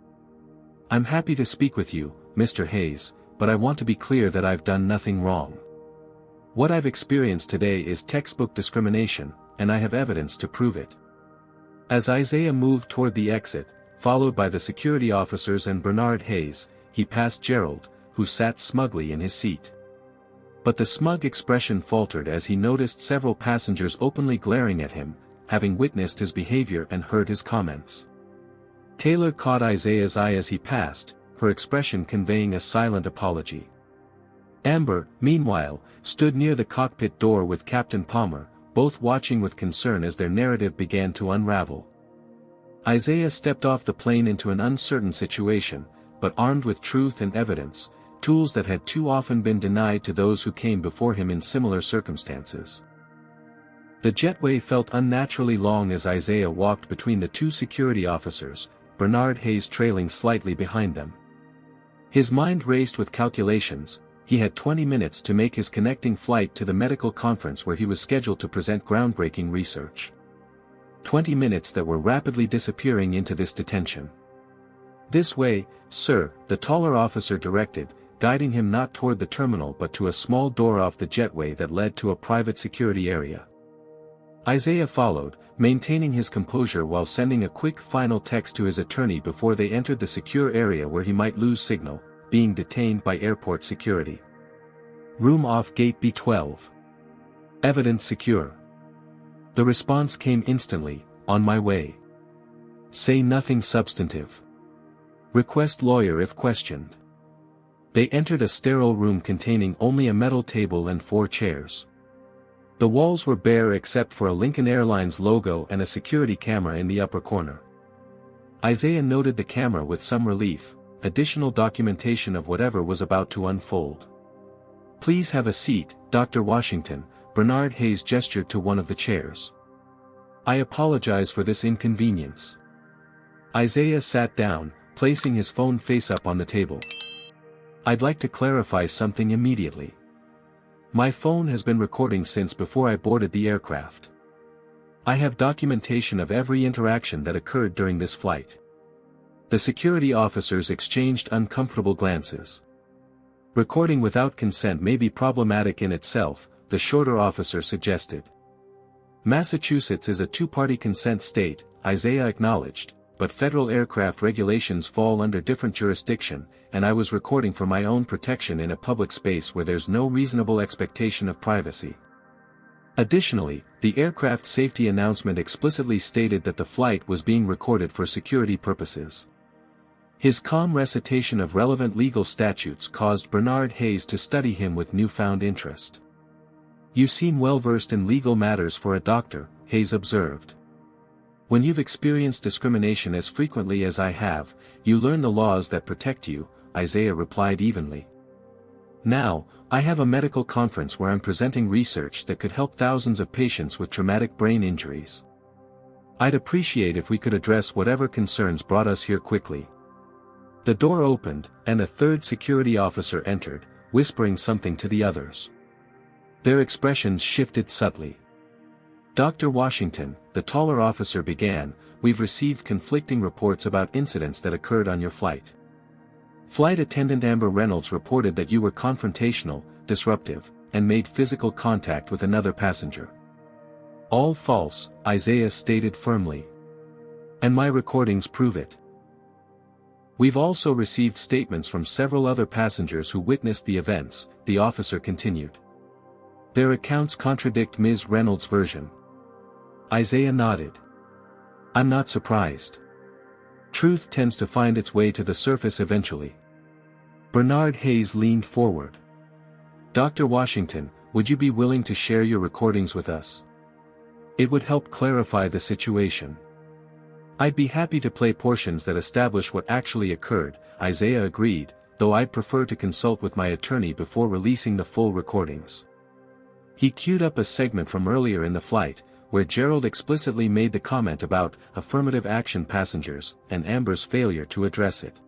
"I'm happy to speak with you, Mr. Hayes, but I want to be clear that I've done nothing wrong. What I've experienced today is textbook discrimination, and I have evidence to prove it." As Isaiah moved toward the exit, followed by the security officers and Bernard Hayes, he passed Gerald, who sat smugly in his seat. But the smug expression faltered as he noticed several passengers openly glaring at him, having witnessed his behavior and heard his comments. Taylor caught Isaiah's eye as he passed, her expression conveying a silent apology. Amber, meanwhile, stood near the cockpit door with Captain Palmer, both watching with concern as their narrative began to unravel. Isaiah stepped off the plane into an uncertain situation, but armed with truth and evidence, tools that had too often been denied to those who came before him in similar circumstances. The jetway felt unnaturally long as Isaiah walked between the 2 security officers, Bernard Hayes trailing slightly behind them. His mind raced with calculations. He had 20 minutes to make his connecting flight to the medical conference where he was scheduled to present groundbreaking research. 20 minutes that were rapidly disappearing into this detention. "This way, sir," the taller officer directed, guiding him not toward the terminal but to a small door off the jetway that led to a private security area. Isaiah followed, maintaining his composure while sending a quick final text to his attorney before they entered the secure area where he might lose signal, being detained by airport security. "Room off gate B12. Evidence secure." The response came instantly, "On my way. Say nothing substantive. Request lawyer if questioned." They entered a sterile room containing only a metal table and 4 chairs. The walls were bare except for a Lincoln Airlines logo and a security camera in the upper corner. Isaiah noted the camera with some relief, additional documentation of whatever was about to unfold. "Please have a seat, Dr. Washington," Bernard Hayes gestured to one of the chairs. "I apologize for this inconvenience." Isaiah sat down, placing his phone face up on the table. "I'd like to clarify something immediately. My phone has been recording since before I boarded the aircraft. I have documentation of every interaction that occurred during this flight." The security officers exchanged uncomfortable glances. "Recording without consent may be problematic in itself," the shorter officer suggested. "Massachusetts is a two-party consent state," Isaiah acknowledged, "but federal aircraft regulations fall under different jurisdiction, and I was recording for my own protection in a public space where there's no reasonable expectation of privacy. Additionally, the aircraft safety announcement explicitly stated that the flight was being recorded for security purposes." His calm recitation of relevant legal statutes caused Bernard Hayes to study him with newfound interest. "You seem well versed in legal matters for a doctor," Hayes observed. "When you've experienced discrimination as frequently as I have, you learn the laws that protect you," Isaiah replied evenly. "Now, I have a medical conference where I'm presenting research that could help thousands of patients with traumatic brain injuries. I'd appreciate if we could address whatever concerns brought us here quickly." The door opened, and a third security officer entered, whispering something to the others. Their expressions shifted subtly. "Dr. Washington," the taller officer began, "we've received conflicting reports about incidents that occurred on your flight. Flight attendant Amber Reynolds reported that you were confrontational, disruptive, and made physical contact with another passenger." "All false," Isaiah stated firmly. "And my recordings prove it." "We've also received statements from several other passengers who witnessed the events," the officer continued. "Their accounts contradict Ms. Reynolds' version." Isaiah nodded. "I'm not surprised. Truth tends to find its way to the surface eventually." Bernard Hayes leaned forward. "Dr. Washington, would you be willing to share your recordings with us? It would help clarify the situation." "I'd be happy to play portions that establish what actually occurred," Isaiah agreed, "though I'd prefer to consult with my attorney before releasing the full recordings." He queued up a segment from earlier in the flight, where Gerald explicitly made the comment about affirmative action passengers, and Amber's failure to address it.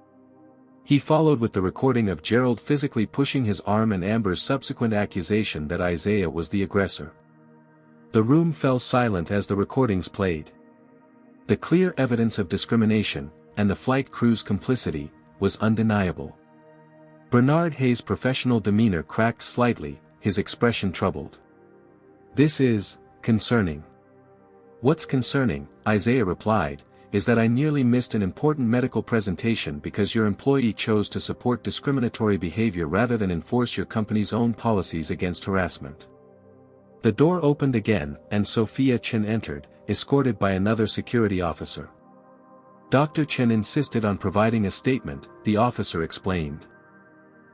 He followed with the recording of Gerald physically pushing his arm and Amber's subsequent accusation that Isaiah was the aggressor. The room fell silent as the recordings played. The clear evidence of discrimination, and the flight crew's complicity, was undeniable. Bernard Hayes' professional demeanor cracked slightly, his expression troubled. "This is concerning." "What's concerning," Isaiah replied, "is that I nearly missed an important medical presentation because your employee chose to support discriminatory behavior rather than enforce your company's own policies against harassment." The door opened again, and Sophia Chen entered, escorted by another security officer. Dr. Chen insisted on providing a statement, the officer explained.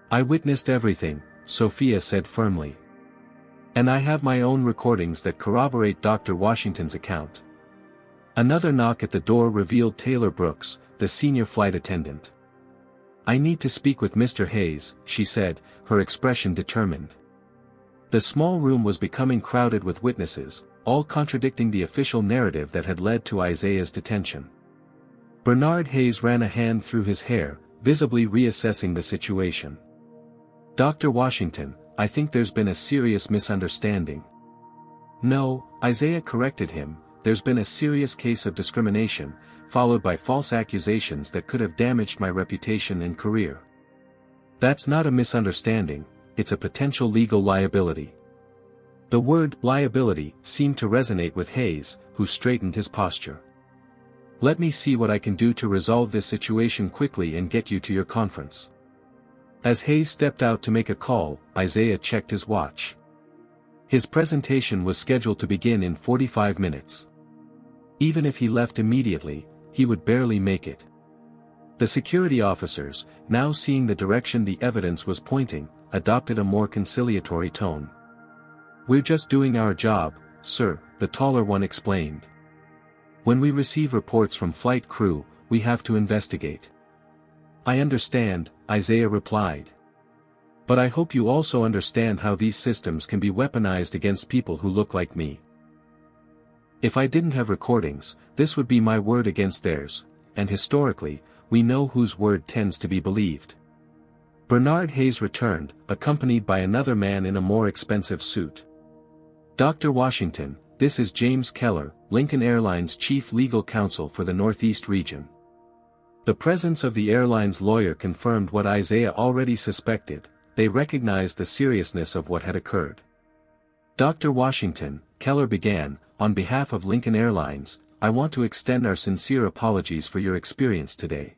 "I witnessed everything," Sophia said firmly. "And I have my own recordings that corroborate Dr. Washington's account." Another knock at the door revealed Taylor Brooks, the senior flight attendant. "I need to speak with Mr. Hayes," she said, her expression determined. The small room was becoming crowded with witnesses, all contradicting the official narrative that had led to Isaiah's detention. Bernard Hayes ran a hand through his hair, visibly reassessing the situation. "Dr. Washington, I think there's been a serious misunderstanding." "No," Isaiah corrected him, "there's been a serious case of discrimination, followed by false accusations that could have damaged my reputation and career. That's not a misunderstanding, it's a potential legal liability." The word liability seemed to resonate with Hayes, who straightened his posture. "Let me see what I can do to resolve this situation quickly and get you to your conference." As Hayes stepped out to make a call, Isaiah checked his watch. His presentation was scheduled to begin in 45 minutes. Even if he left immediately, he would barely make it. The security officers, now seeing the direction the evidence was pointing, adopted a more conciliatory tone. "We're just doing our job, sir," the taller one explained. "When we receive reports from flight crew, we have to investigate." "I understand," Isaiah replied. "But I hope you also understand how these systems can be weaponized against people who look like me. If I didn't have recordings, this would be my word against theirs, and historically, we know whose word tends to be believed." Bernard Hayes returned, accompanied by another man in a more expensive suit. "Dr. Washington, this is James Keller, Lincoln Airlines Chief Legal Counsel for the Northeast region." The presence of the airline's lawyer confirmed what Isaiah already suspected. They recognized the seriousness of what had occurred. "Dr. Washington," Keller began, "on behalf of Lincoln Airlines, I want to extend our sincere apologies for your experience today.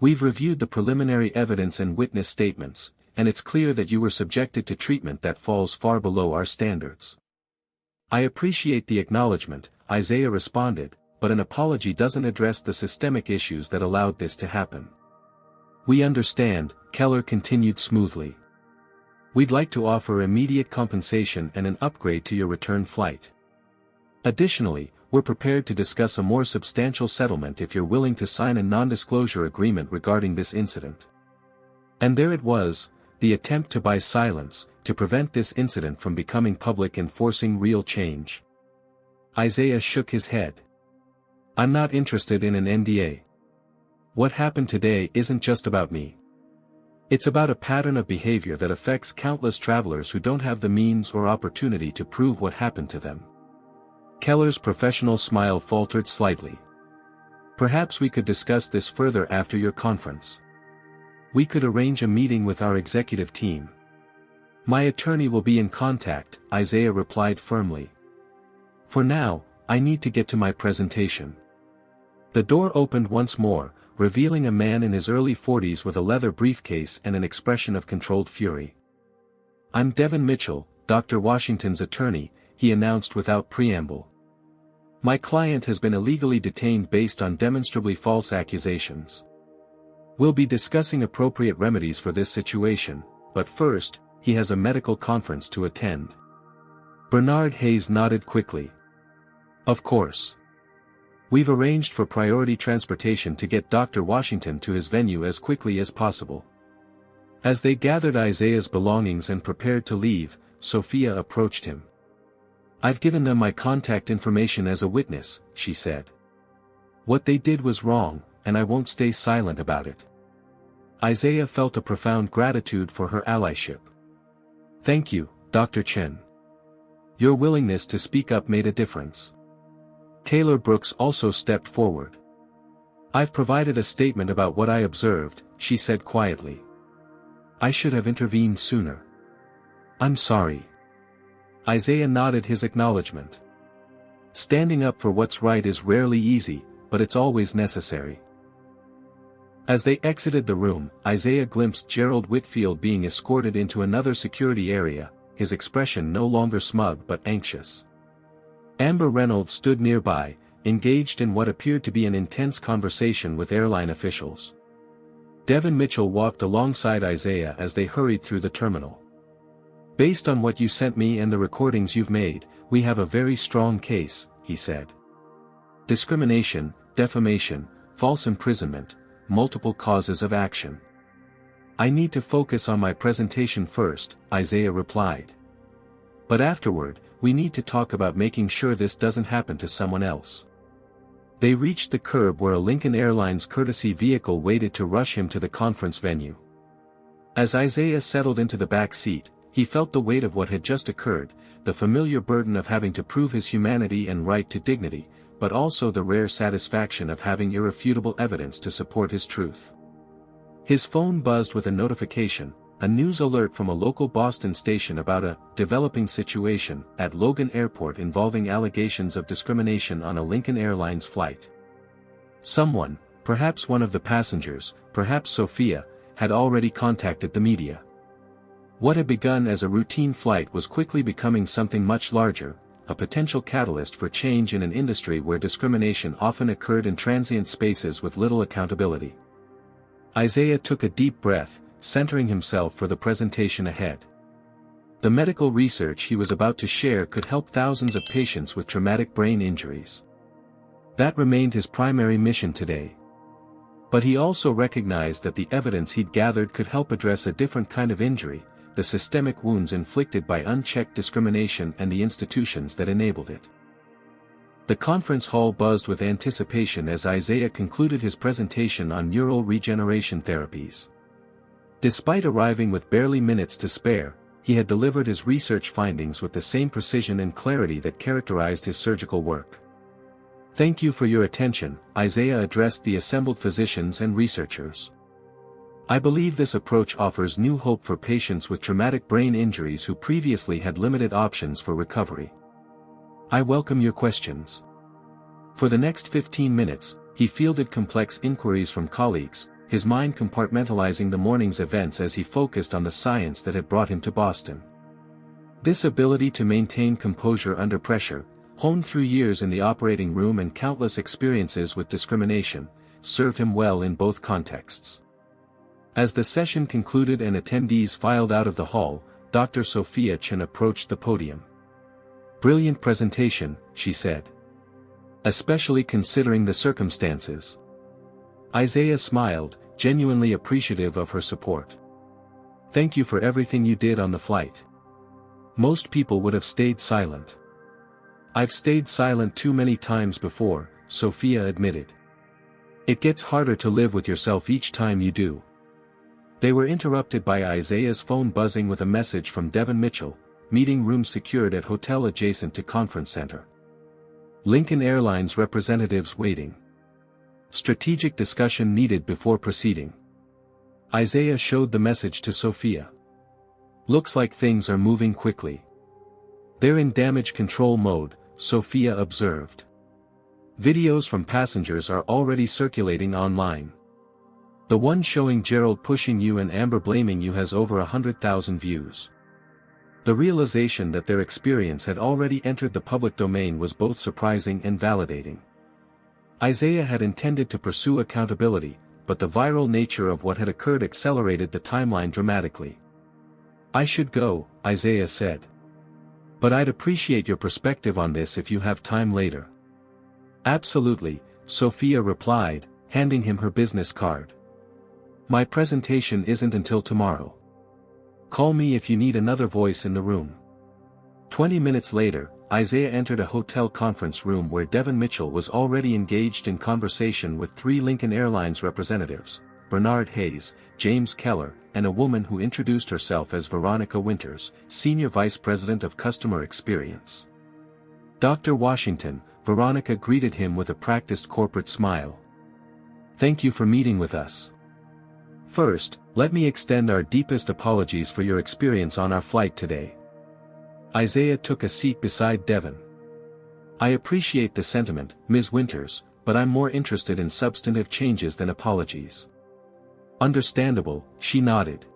We've reviewed the preliminary evidence and witness statements, and it's clear that you were subjected to treatment that falls far below our standards." "I appreciate the acknowledgement," Isaiah responded, "but an apology doesn't address the systemic issues that allowed this to happen." "We understand," Keller continued smoothly. "We'd like to offer immediate compensation and an upgrade to your return flight. Additionally, we're prepared to discuss a more substantial settlement if you're willing to sign a non-disclosure agreement regarding this incident." And there it was, the attempt to buy silence, to prevent this incident from becoming public and forcing real change. Isaiah shook his head. "I'm not interested in an NDA. What happened today isn't just about me. It's about a pattern of behavior that affects countless travelers who don't have the means or opportunity to prove what happened to them." Keller's professional smile faltered slightly. "Perhaps we could discuss this further after your conference. We could arrange a meeting with our executive team." "My attorney will be in contact," Isaiah replied firmly. "For now, I need to get to my presentation." The door opened once more, revealing a man in his early 40s with a leather briefcase and an expression of controlled fury. "I'm Devin Mitchell, Dr. Washington's attorney," he announced without preamble. "My client has been illegally detained based on demonstrably false accusations. We'll be discussing appropriate remedies for this situation, but first, he has a medical conference to attend." Bernard Hayes nodded quickly. "Of course. We've arranged for priority transportation to get Dr. Washington to his venue as quickly as possible." As they gathered Isaiah's belongings and prepared to leave, Sophia approached him. "I've given them my contact information as a witness," she said. "What they did was wrong, and I won't stay silent about it." Isaiah felt a profound gratitude for her allyship. "Thank you, Dr. Chen. Your willingness to speak up made a difference." Taylor Brooks also stepped forward. "I've provided a statement about what I observed," she said quietly. "I should have intervened sooner. I'm sorry." Isaiah nodded his acknowledgement. Standing up for what's right is rarely easy, but it's always necessary. As they exited the room, Isaiah glimpsed Gerald Whitfield being escorted into another security area, his expression no longer smug but anxious. Amber Reynolds stood nearby, engaged in what appeared to be an intense conversation with airline officials. Devin Mitchell walked alongside Isaiah as they hurried through the terminal. "Based on what you sent me and the recordings you've made, we have a very strong case," he said. "Discrimination, defamation, false imprisonment, multiple causes of action." "I need to focus on my presentation first," Isaiah replied. "But afterward, we need to talk about making sure this doesn't happen to someone else." They reached the curb where a Lincoln Airlines courtesy vehicle waited to rush him to the conference venue. As Isaiah settled into the back seat, he felt the weight of what had just occurred, the familiar burden of having to prove his humanity and right to dignity, but also the rare satisfaction of having irrefutable evidence to support his truth. His phone buzzed with a notification, a news alert from a local Boston station about a developing situation at Logan Airport involving allegations of discrimination on a Lincoln Airlines flight. Someone, perhaps one of the passengers, perhaps Sophia, had already contacted the media. What had begun as a routine flight was quickly becoming something much larger, a potential catalyst for change in an industry where discrimination often occurred in transient spaces with little accountability. Isaiah took a deep breath, centering himself for the presentation ahead. The medical research he was about to share could help thousands of patients with traumatic brain injuries. That remained his primary mission today. But he also recognized that the evidence he'd gathered could help address a different kind of injury, the systemic wounds inflicted by unchecked discrimination and the institutions that enabled it. The conference hall buzzed with anticipation as Isaiah concluded his presentation on neural regeneration therapies. Despite arriving with barely minutes to spare, he had delivered his research findings with the same precision and clarity that characterized his surgical work. "Thank you for your attention," Isaiah addressed the assembled physicians and researchers. "I believe this approach offers new hope for patients with traumatic brain injuries who previously had limited options for recovery. I welcome your questions." For the next 15 minutes, he fielded complex inquiries from colleagues, his mind compartmentalizing the morning's events as he focused on the science that had brought him to Boston. This ability to maintain composure under pressure, honed through years in the operating room and countless experiences with discrimination, served him well in both contexts. As the session concluded and attendees filed out of the hall, Dr. Sophia Chen approached the podium. "Brilliant presentation," she said. "Especially considering the circumstances." Isaiah smiled, genuinely appreciative of her support. "Thank you for everything you did on the flight. Most people would have stayed silent." "I've stayed silent too many times before," Sophia admitted. "It gets harder to live with yourself each time you do." They were interrupted by Isaiah's phone buzzing with a message from Devin Mitchell, meeting room secured at hotel adjacent to conference center. Lincoln Airlines representatives waiting. Strategic discussion needed before proceeding. Isaiah showed the message to Sophia. "Looks like things are moving quickly." "They're in damage control mode," Sophia observed. "Videos from passengers are already circulating online. The one showing Gerald pushing you and Amber blaming you has over 100,000 views." The realization that their experience had already entered the public domain was both surprising and validating. Isaiah had intended to pursue accountability, but the viral nature of what had occurred accelerated the timeline dramatically. "I should go," Isaiah said. "But I'd appreciate your perspective on this if you have time later." "Absolutely," Sophia replied, handing him her business card. "My presentation isn't until tomorrow. Call me if you need another voice in the room." 20 minutes later, Isaiah entered a hotel conference room where Devin Mitchell was already engaged in conversation with 3 Lincoln Airlines representatives, Bernard Hayes, James Keller, and a woman who introduced herself as Veronica Winters, Senior Vice President of Customer Experience. "Dr. Washington," Veronica greeted him with a practiced corporate smile. "Thank you for meeting with us. First, let me extend our deepest apologies for your experience on our flight today." Isaiah took a seat beside Devin. "I appreciate the sentiment, Ms. Winters, but I'm more interested in substantive changes than apologies." "Understandable," she nodded.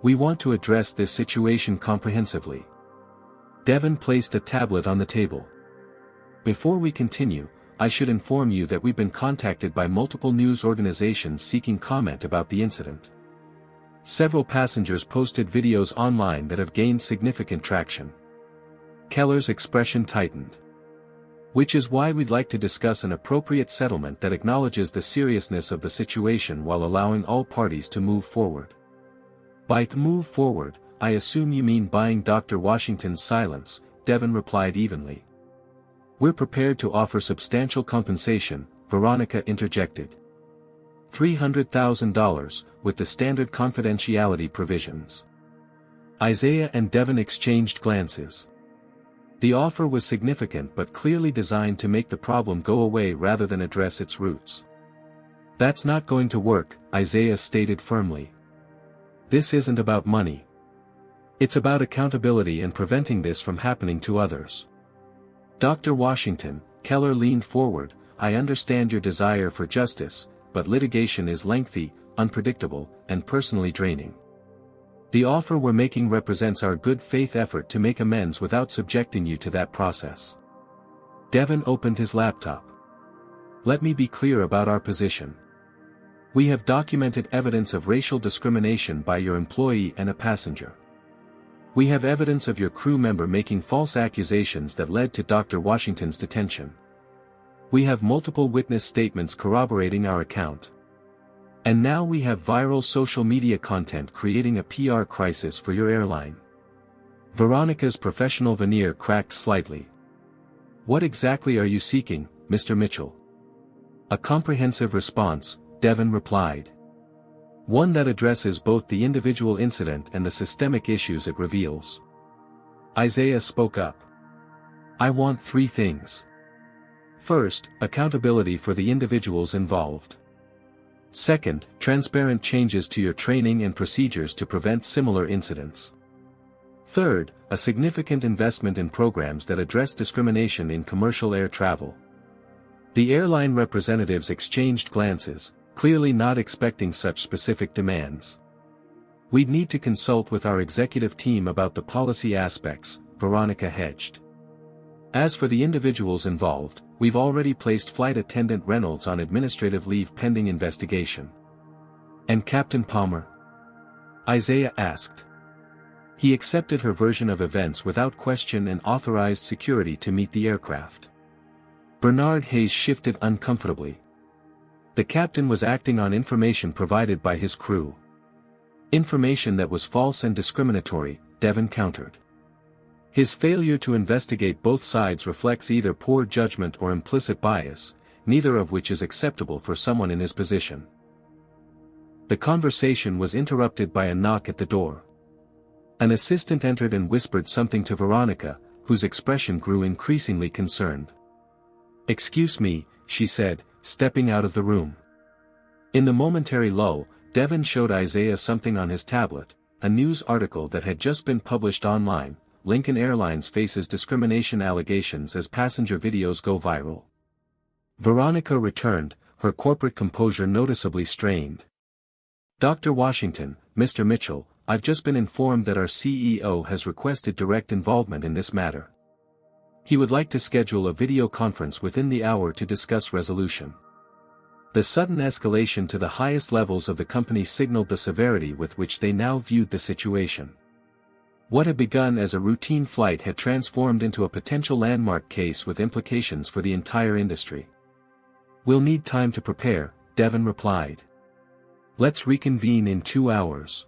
"We want to address this situation comprehensively." Devin placed a tablet on the table. "Before we continue, I should inform you that we've been contacted by multiple news organizations seeking comment about the incident. Several passengers posted videos online that have gained significant traction." Keller's expression tightened. "Which is why we'd like to discuss an appropriate settlement that acknowledges the seriousness of the situation while allowing all parties to move forward." "By move forward, I assume you mean buying Dr. Washington's silence," Devin replied evenly. "We're prepared to offer substantial compensation," Veronica interjected. $300,000, with the standard confidentiality provisions. Isaiah and Devin exchanged glances. The offer was significant but clearly designed to make the problem go away rather than address its roots. "That's not going to work," Isaiah stated firmly. "This isn't about money. It's about accountability and preventing this from happening to others." "Dr. Washington," Keller leaned forward, "I understand your desire for justice, but litigation is lengthy, unpredictable, and personally draining. The offer we're making represents our good faith effort to make amends without subjecting you to that process." Devin opened his laptop. "Let me be clear about our position. We have documented evidence of racial discrimination by your employee and a passenger. We have evidence of your crew member making false accusations that led to Dr. Washington's detention. We have multiple witness statements corroborating our account. And now we have viral social media content creating a PR crisis for your airline. Veronica's professional veneer cracked slightly. What exactly are you seeking, Mr. Mitchell? A comprehensive response, Devon replied. One that addresses both the individual incident and the systemic issues it reveals. Isaiah spoke up. I want 3 things. First, accountability for the individuals involved. Second, transparent changes to your training and procedures to prevent similar incidents. Third, a significant investment in programs that address discrimination in commercial air travel. The airline representatives exchanged glances, clearly not expecting such specific demands. We'd need to consult with our executive team about the policy aspects, Veronica hedged. As for the individuals involved, we've already placed Flight Attendant Reynolds on administrative leave pending investigation. And Captain Palmer? Isaiah asked. He accepted her version of events without question and authorized security to meet the aircraft. Bernard Hayes shifted uncomfortably. The captain was acting on information provided by his crew. Information that was false and discriminatory, Devon countered. His failure to investigate both sides reflects either poor judgment or implicit bias, neither of which is acceptable for someone in his position. The conversation was interrupted by a knock at the door. An assistant entered and whispered something to Veronica, whose expression grew increasingly concerned. Excuse me, she said, stepping out of the room. In the momentary lull, Devon showed Isaiah something on his tablet, a news article that had just been published online. Lincoln Airlines faces discrimination allegations as passenger videos go viral. Veronica returned, her corporate composure noticeably strained. Dr. Washington, Mr. Mitchell, I've just been informed that our CEO has requested direct involvement in this matter. He would like to schedule a video conference within the hour to discuss resolution. The sudden escalation to the highest levels of the company signaled the severity with which they now viewed the situation. What had begun as a routine flight had transformed into a potential landmark case with implications for the entire industry. We'll need time to prepare, Devon replied. Let's reconvene in 2 hours.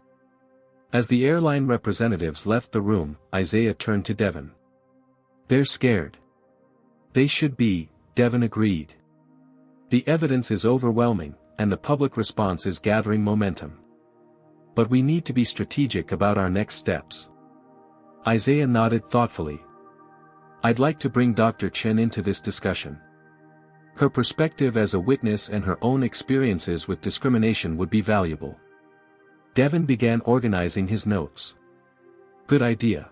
As the airline representatives left the room, Isaiah turned to Devon. They're scared. They should be, Devon agreed. The evidence is overwhelming, and the public response is gathering momentum. But we need to be strategic about our next steps. Isaiah nodded thoughtfully. I'd like to bring Dr. Chen into this discussion. Her perspective as a witness and her own experiences with discrimination would be valuable. Devon began organizing his notes. Good idea.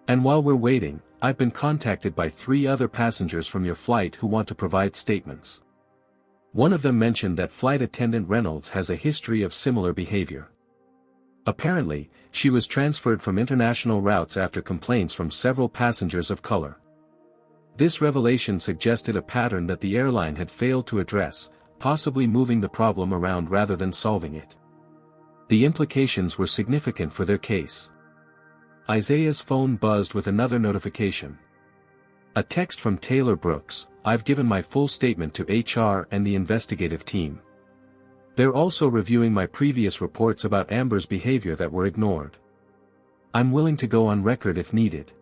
And while we're waiting, I've been contacted by 3 other passengers from your flight who want to provide statements. One of them mentioned that Flight Attendant Reynolds has a history of similar behavior. Apparently, she was transferred from international routes after complaints from several passengers of color. This revelation suggested a pattern that the airline had failed to address, possibly moving the problem around rather than solving it. The implications were significant for their case. Isaiah's phone buzzed with another notification. A text from Taylor Brooks, I've given my full statement to HR and the investigative team. They're also reviewing my previous reports about Amber's behavior that were ignored. I'm willing to go on record if needed.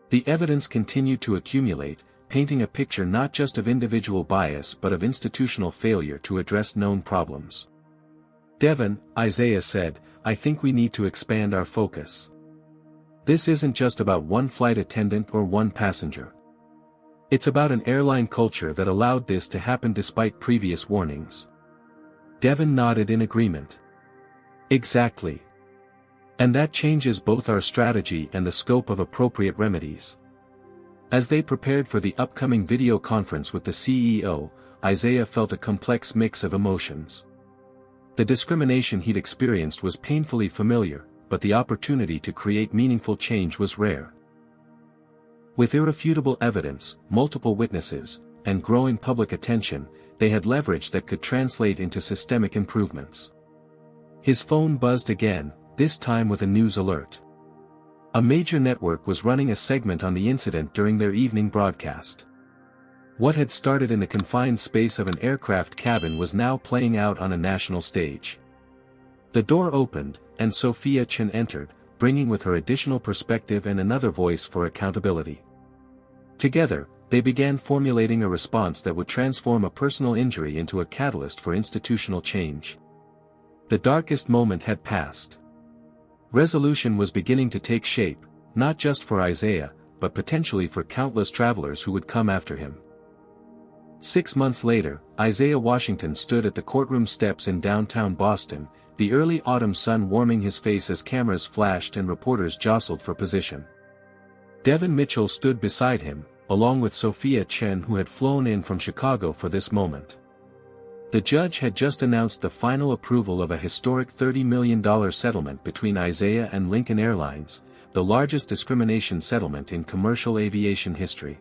The evidence continued to accumulate, painting a picture not just of individual bias but of institutional failure to address known problems. Devon, Isaiah said, I think we need to expand our focus. This isn't just about one flight attendant or one passenger. It's about an airline culture that allowed this to happen despite previous warnings. Devon nodded in agreement. Exactly. And that changes both our strategy and the scope of appropriate remedies. As they prepared for the upcoming video conference with the CEO, Isaiah felt a complex mix of emotions. The discrimination he'd experienced was painfully familiar, but the opportunity to create meaningful change was rare. With irrefutable evidence, multiple witnesses, and growing public attention, they had leverage that could translate into systemic improvements. His phone buzzed again, this time with a news alert. A major network was running a segment on the incident during their evening broadcast. What had started in the confined space of an aircraft cabin was now playing out on a national stage. The door opened, and Sophia Chen entered, bringing with her additional perspective and another voice for accountability. Together, they began formulating a response that would transform a personal injury into a catalyst for institutional change. The darkest moment had passed. Resolution was beginning to take shape, not just for Isaiah, but potentially for countless travelers who would come after him. 6 months later, Isaiah Washington stood at the courtroom steps in downtown Boston, the early autumn sun warming his face as cameras flashed and reporters jostled for position. Devin Mitchell stood beside him, along with Sophia Chen, who had flown in from Chicago for this moment. The judge had just announced the final approval of a historic $30 million settlement between Isaiah and Lincoln Airlines, the largest discrimination settlement in commercial aviation history.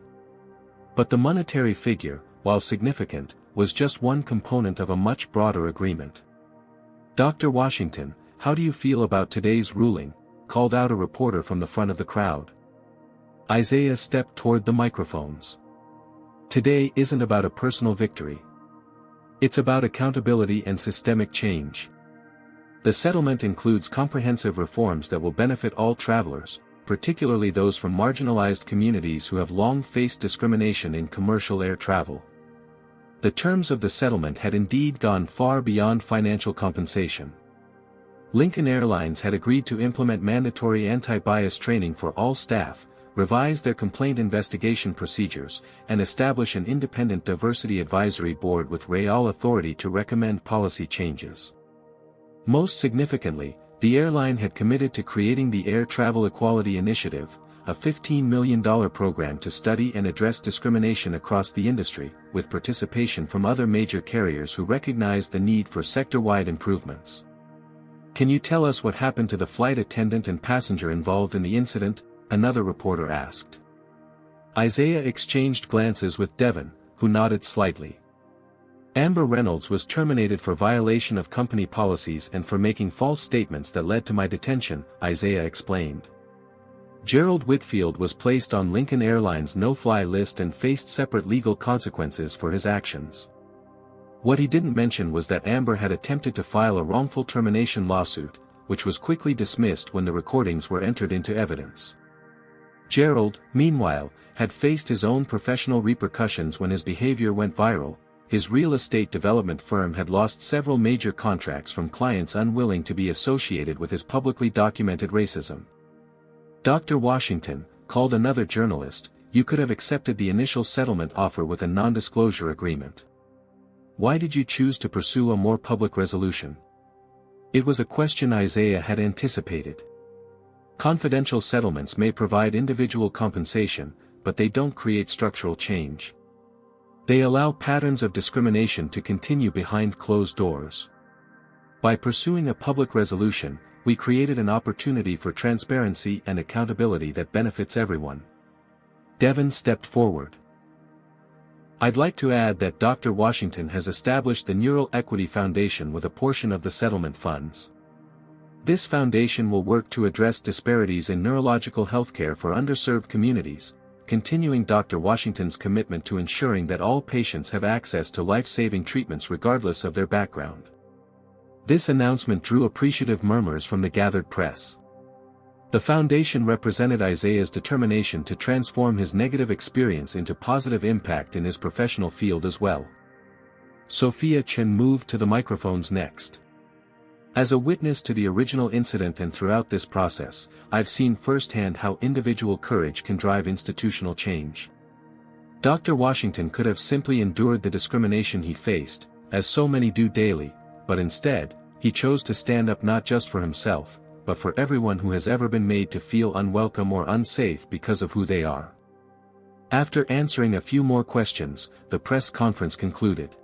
But the monetary figure, while significant, was just one component of a much broader agreement. "Dr. Washington, how do you feel about today's ruling?" called out a reporter from the front of the crowd. Isaiah stepped toward the microphones. "Today isn't about a personal victory. It's about accountability and systemic change. The settlement includes comprehensive reforms that will benefit all travelers, particularly those from marginalized communities who have long faced discrimination in commercial air travel." The terms of the settlement had indeed gone far beyond financial compensation. Lincoln Airlines had agreed to implement mandatory anti-bias training for all staff, revise their complaint investigation procedures, and establish an independent diversity advisory board with real authority to recommend policy changes. Most significantly, the airline had committed to creating the Air Travel Equality Initiative, a $15 million program to study and address discrimination across the industry, with participation from other major carriers who recognized the need for sector-wide improvements. "Can you tell us what happened to the flight attendant and passenger involved in the incident?" another reporter asked. Isaiah exchanged glances with Devin, who nodded slightly. "Amber Reynolds was terminated for violation of company policies and for making false statements that led to my detention," Isaiah explained. "Gerald Whitfield was placed on Lincoln Airlines' no-fly list and faced separate legal consequences for his actions." What he didn't mention was that Amber had attempted to file a wrongful termination lawsuit, which was quickly dismissed when the recordings were entered into evidence. Gerald, meanwhile, had faced his own professional repercussions when his behavior went viral. His real estate development firm had lost several major contracts from clients unwilling to be associated with his publicly documented racism. "Dr. Washington," called another journalist, "you could have accepted the initial settlement offer with a non-disclosure agreement. Why did you choose to pursue a more public resolution?" It was a question Isaiah had anticipated. Confidential settlements may provide individual compensation, but they don't create structural change. They allow patterns of discrimination to continue behind closed doors. By pursuing a public resolution, we created an opportunity for transparency and accountability that benefits everyone. Devin stepped forward. "I'd like to add that Dr. Washington has established the Neural Equity Foundation with a portion of the settlement funds. This foundation will work to address disparities in neurological healthcare for underserved communities, continuing Dr. Washington's commitment to ensuring that all patients have access to life-saving treatments regardless of their background." This announcement drew appreciative murmurs from the gathered press. The foundation represented Isaiah's determination to transform his negative experience into positive impact in his professional field as well. Sophia Chen moved to the microphones next. "As a witness to the original incident and throughout this process, I've seen firsthand how individual courage can drive institutional change. Dr. Washington could have simply endured the discrimination he faced, as so many do daily, but instead, he chose to stand up not just for himself, but for everyone who has ever been made to feel unwelcome or unsafe because of who they are." After answering a few more questions, the press conference concluded.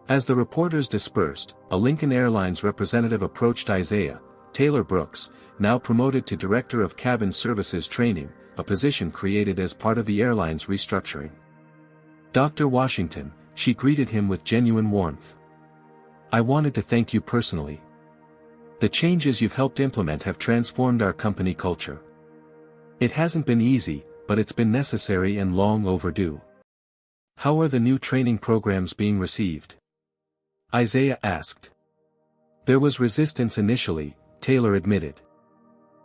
As the reporters dispersed, a Lincoln Airlines representative approached Isaiah, Taylor Brooks, now promoted to Director of Cabin Services Training, a position created as part of the airline's restructuring. "Dr. Washington, she greeted him with genuine warmth. "I wanted to thank you personally. The changes you've helped implement have transformed our company culture. It hasn't been easy, but it's been necessary and long overdue." "How are the new training programs being received?" Isaiah asked. "There was resistance initially," Taylor admitted.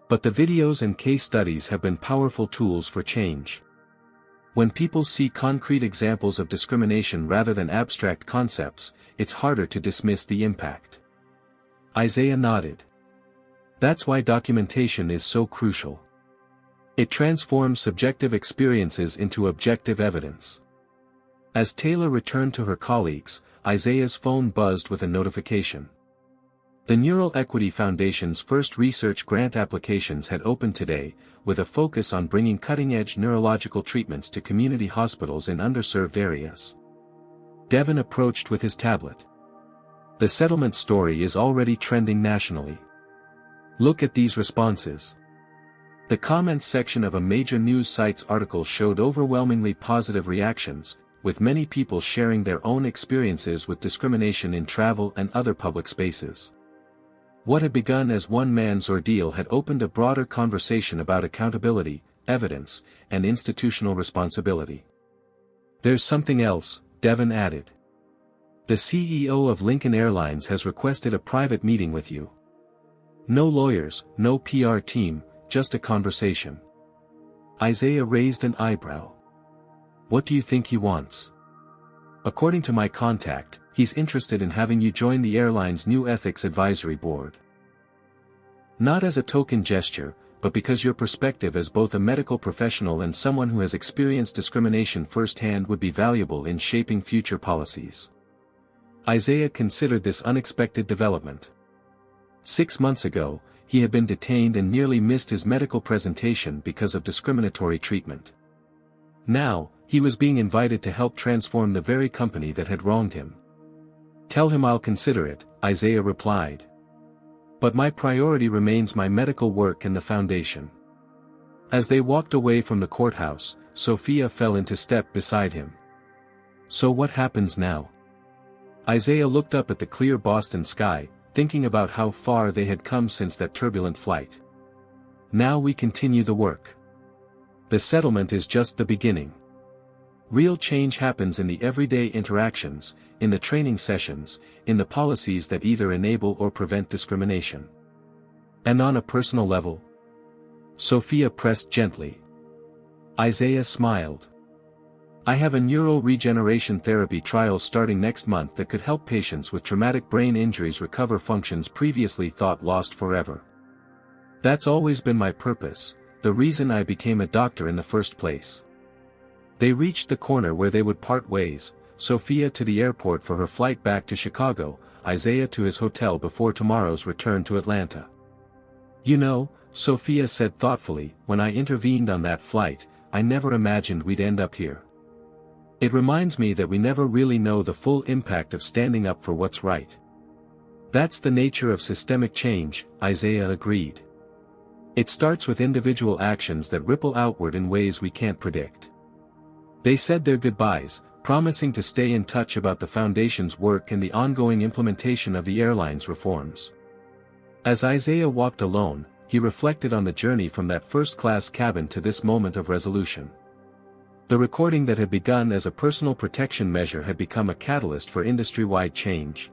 "But the videos and case studies have been powerful tools for change. When people see concrete examples of discrimination rather than abstract concepts, it's harder to dismiss the impact." Isaiah nodded. "That's why documentation is so crucial. It transforms subjective experiences into objective evidence." As Taylor returned to her colleagues, Isaiah's phone buzzed with a notification. The Neural Equity Foundation's first research grant applications had opened today, with a focus on bringing cutting-edge neurological treatments to community hospitals in underserved areas. Devin approached with his tablet. "The settlement story is already trending nationally. Look at these responses." The comments section of a major news site's article showed overwhelmingly positive reactions, with many people sharing their own experiences with discrimination in travel and other public spaces. What had begun as one man's ordeal had opened a broader conversation about accountability, evidence, and institutional responsibility. "There's something else," Devin added. "The CEO of Lincoln Airlines has requested a private meeting with you. No lawyers, no PR team, just a conversation." Isaiah raised an eyebrow. "What do you think he wants?" "According to my contact, he's interested in having you join the airline's new ethics advisory board. Not as a token gesture, but because your perspective as both a medical professional and someone who has experienced discrimination firsthand would be valuable in shaping future policies." Isaiah considered this unexpected development. 6 months ago, he had been detained and nearly missed his medical presentation because of discriminatory treatment. Now, he was being invited to help transform the very company that had wronged him. "Tell him I'll consider it," Isaiah replied. "But my priority remains my medical work and the foundation." As they walked away from the courthouse, Sophia fell into step beside him. "So what happens now?" Isaiah looked up at the clear Boston sky, thinking about how far they had come since that turbulent flight. "Now we continue the work. The settlement is just the beginning. Real change happens in the everyday interactions, in the training sessions, in the policies that either enable or prevent discrimination." "And on a personal level?" Sophia pressed gently. Isaiah smiled. "I have a neural regeneration therapy trial starting next month that could help patients with traumatic brain injuries recover functions previously thought lost forever. That's always been my purpose, the reason I became a doctor in the first place." They reached the corner where they would part ways, Sophia to the airport for her flight back to Chicago, Isaiah to his hotel before tomorrow's return to Atlanta. "You know," Sophia said thoughtfully, "when I intervened on that flight, I never imagined we'd end up here. It reminds me that we never really know the full impact of standing up for what's right." "That's the nature of systemic change," Isaiah agreed. "It starts with individual actions that ripple outward in ways we can't predict." They said their goodbyes, promising to stay in touch about the foundation's work and the ongoing implementation of the airline's reforms. As Isaiah walked alone, he reflected on the journey from that first-class cabin to this moment of resolution. The recording that had begun as a personal protection measure had become a catalyst for industry-wide change.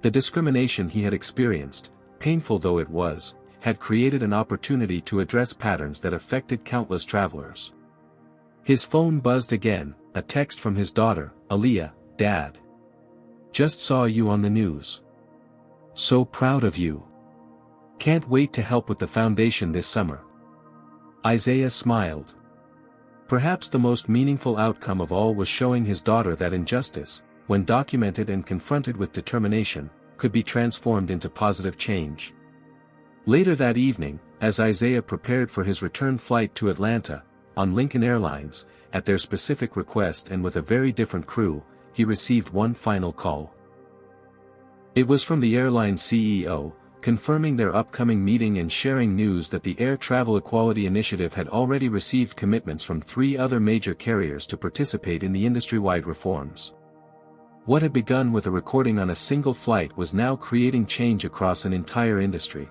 The discrimination he had experienced, painful though it was, had created an opportunity to address patterns that affected countless travelers. His phone buzzed again, a text from his daughter, Aaliyah, "Dad. Just saw you on the news. So proud of you. Can't wait to help with the foundation this summer." Isaiah smiled. Perhaps the most meaningful outcome of all was showing his daughter that injustice, when documented and confronted with determination, could be transformed into positive change. Later that evening, as Isaiah prepared for his return flight to Atlanta, on Lincoln Airlines, at their specific request and with a very different crew, he received one final call. It was from the airline's CEO, confirming their upcoming meeting and sharing news that the Air Travel Equality Initiative had already received commitments from 3 other major carriers to participate in the industry-wide reforms. What had begun with a recording on a single flight was now creating change across an entire industry.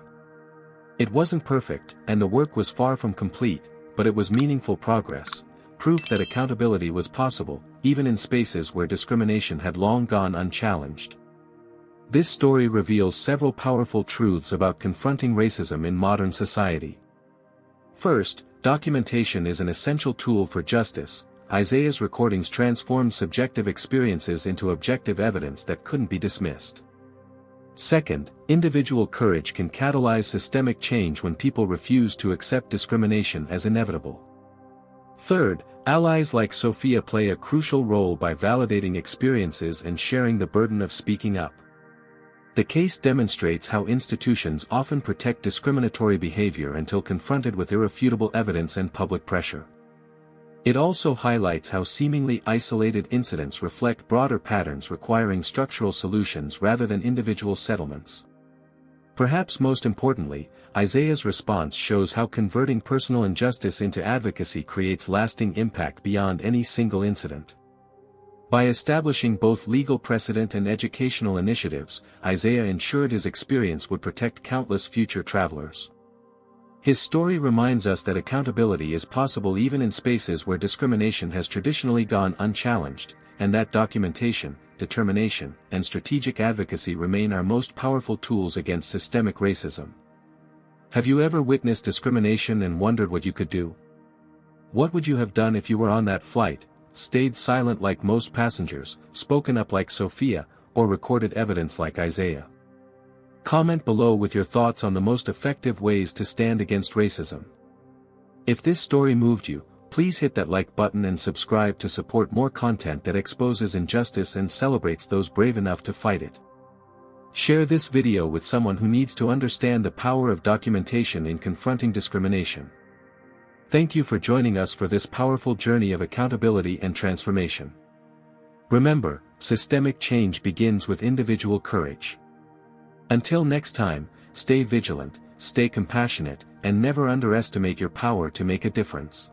It wasn't perfect, and the work was far from complete, but it was meaningful progress, proof that accountability was possible, even in spaces where discrimination had long gone unchallenged. This story reveals several powerful truths about confronting racism in modern society. First, documentation is an essential tool for justice. Isaiah's recordings transformed subjective experiences into objective evidence that couldn't be dismissed. Second, individual courage can catalyze systemic change when people refuse to accept discrimination as inevitable. Third, allies like Sophia play a crucial role by validating experiences and sharing the burden of speaking up. The case demonstrates how institutions often protect discriminatory behavior until confronted with irrefutable evidence and public pressure. It also highlights how seemingly isolated incidents reflect broader patterns requiring structural solutions rather than individual settlements. Perhaps most importantly, Isaiah's response shows how converting personal injustice into advocacy creates lasting impact beyond any single incident. By establishing both legal precedent and educational initiatives, Isaiah ensured his experience would protect countless future travelers. His story reminds us that accountability is possible even in spaces where discrimination has traditionally gone unchallenged, and that documentation, determination, and strategic advocacy remain our most powerful tools against systemic racism. Have you ever witnessed discrimination and wondered what you could do? What would you have done if you were on that flight, stayed silent like most passengers, spoken up like Sophia, or recorded evidence like Isaiah? Comment below with your thoughts on the most effective ways to stand against racism. If this story moved you, please hit that like button and subscribe to support more content that exposes injustice and celebrates those brave enough to fight it. Share this video with someone who needs to understand the power of documentation in confronting discrimination. Thank you for joining us for this powerful journey of accountability and transformation. Remember, systemic change begins with individual courage. Until next time, stay vigilant, stay compassionate, and never underestimate your power to make a difference.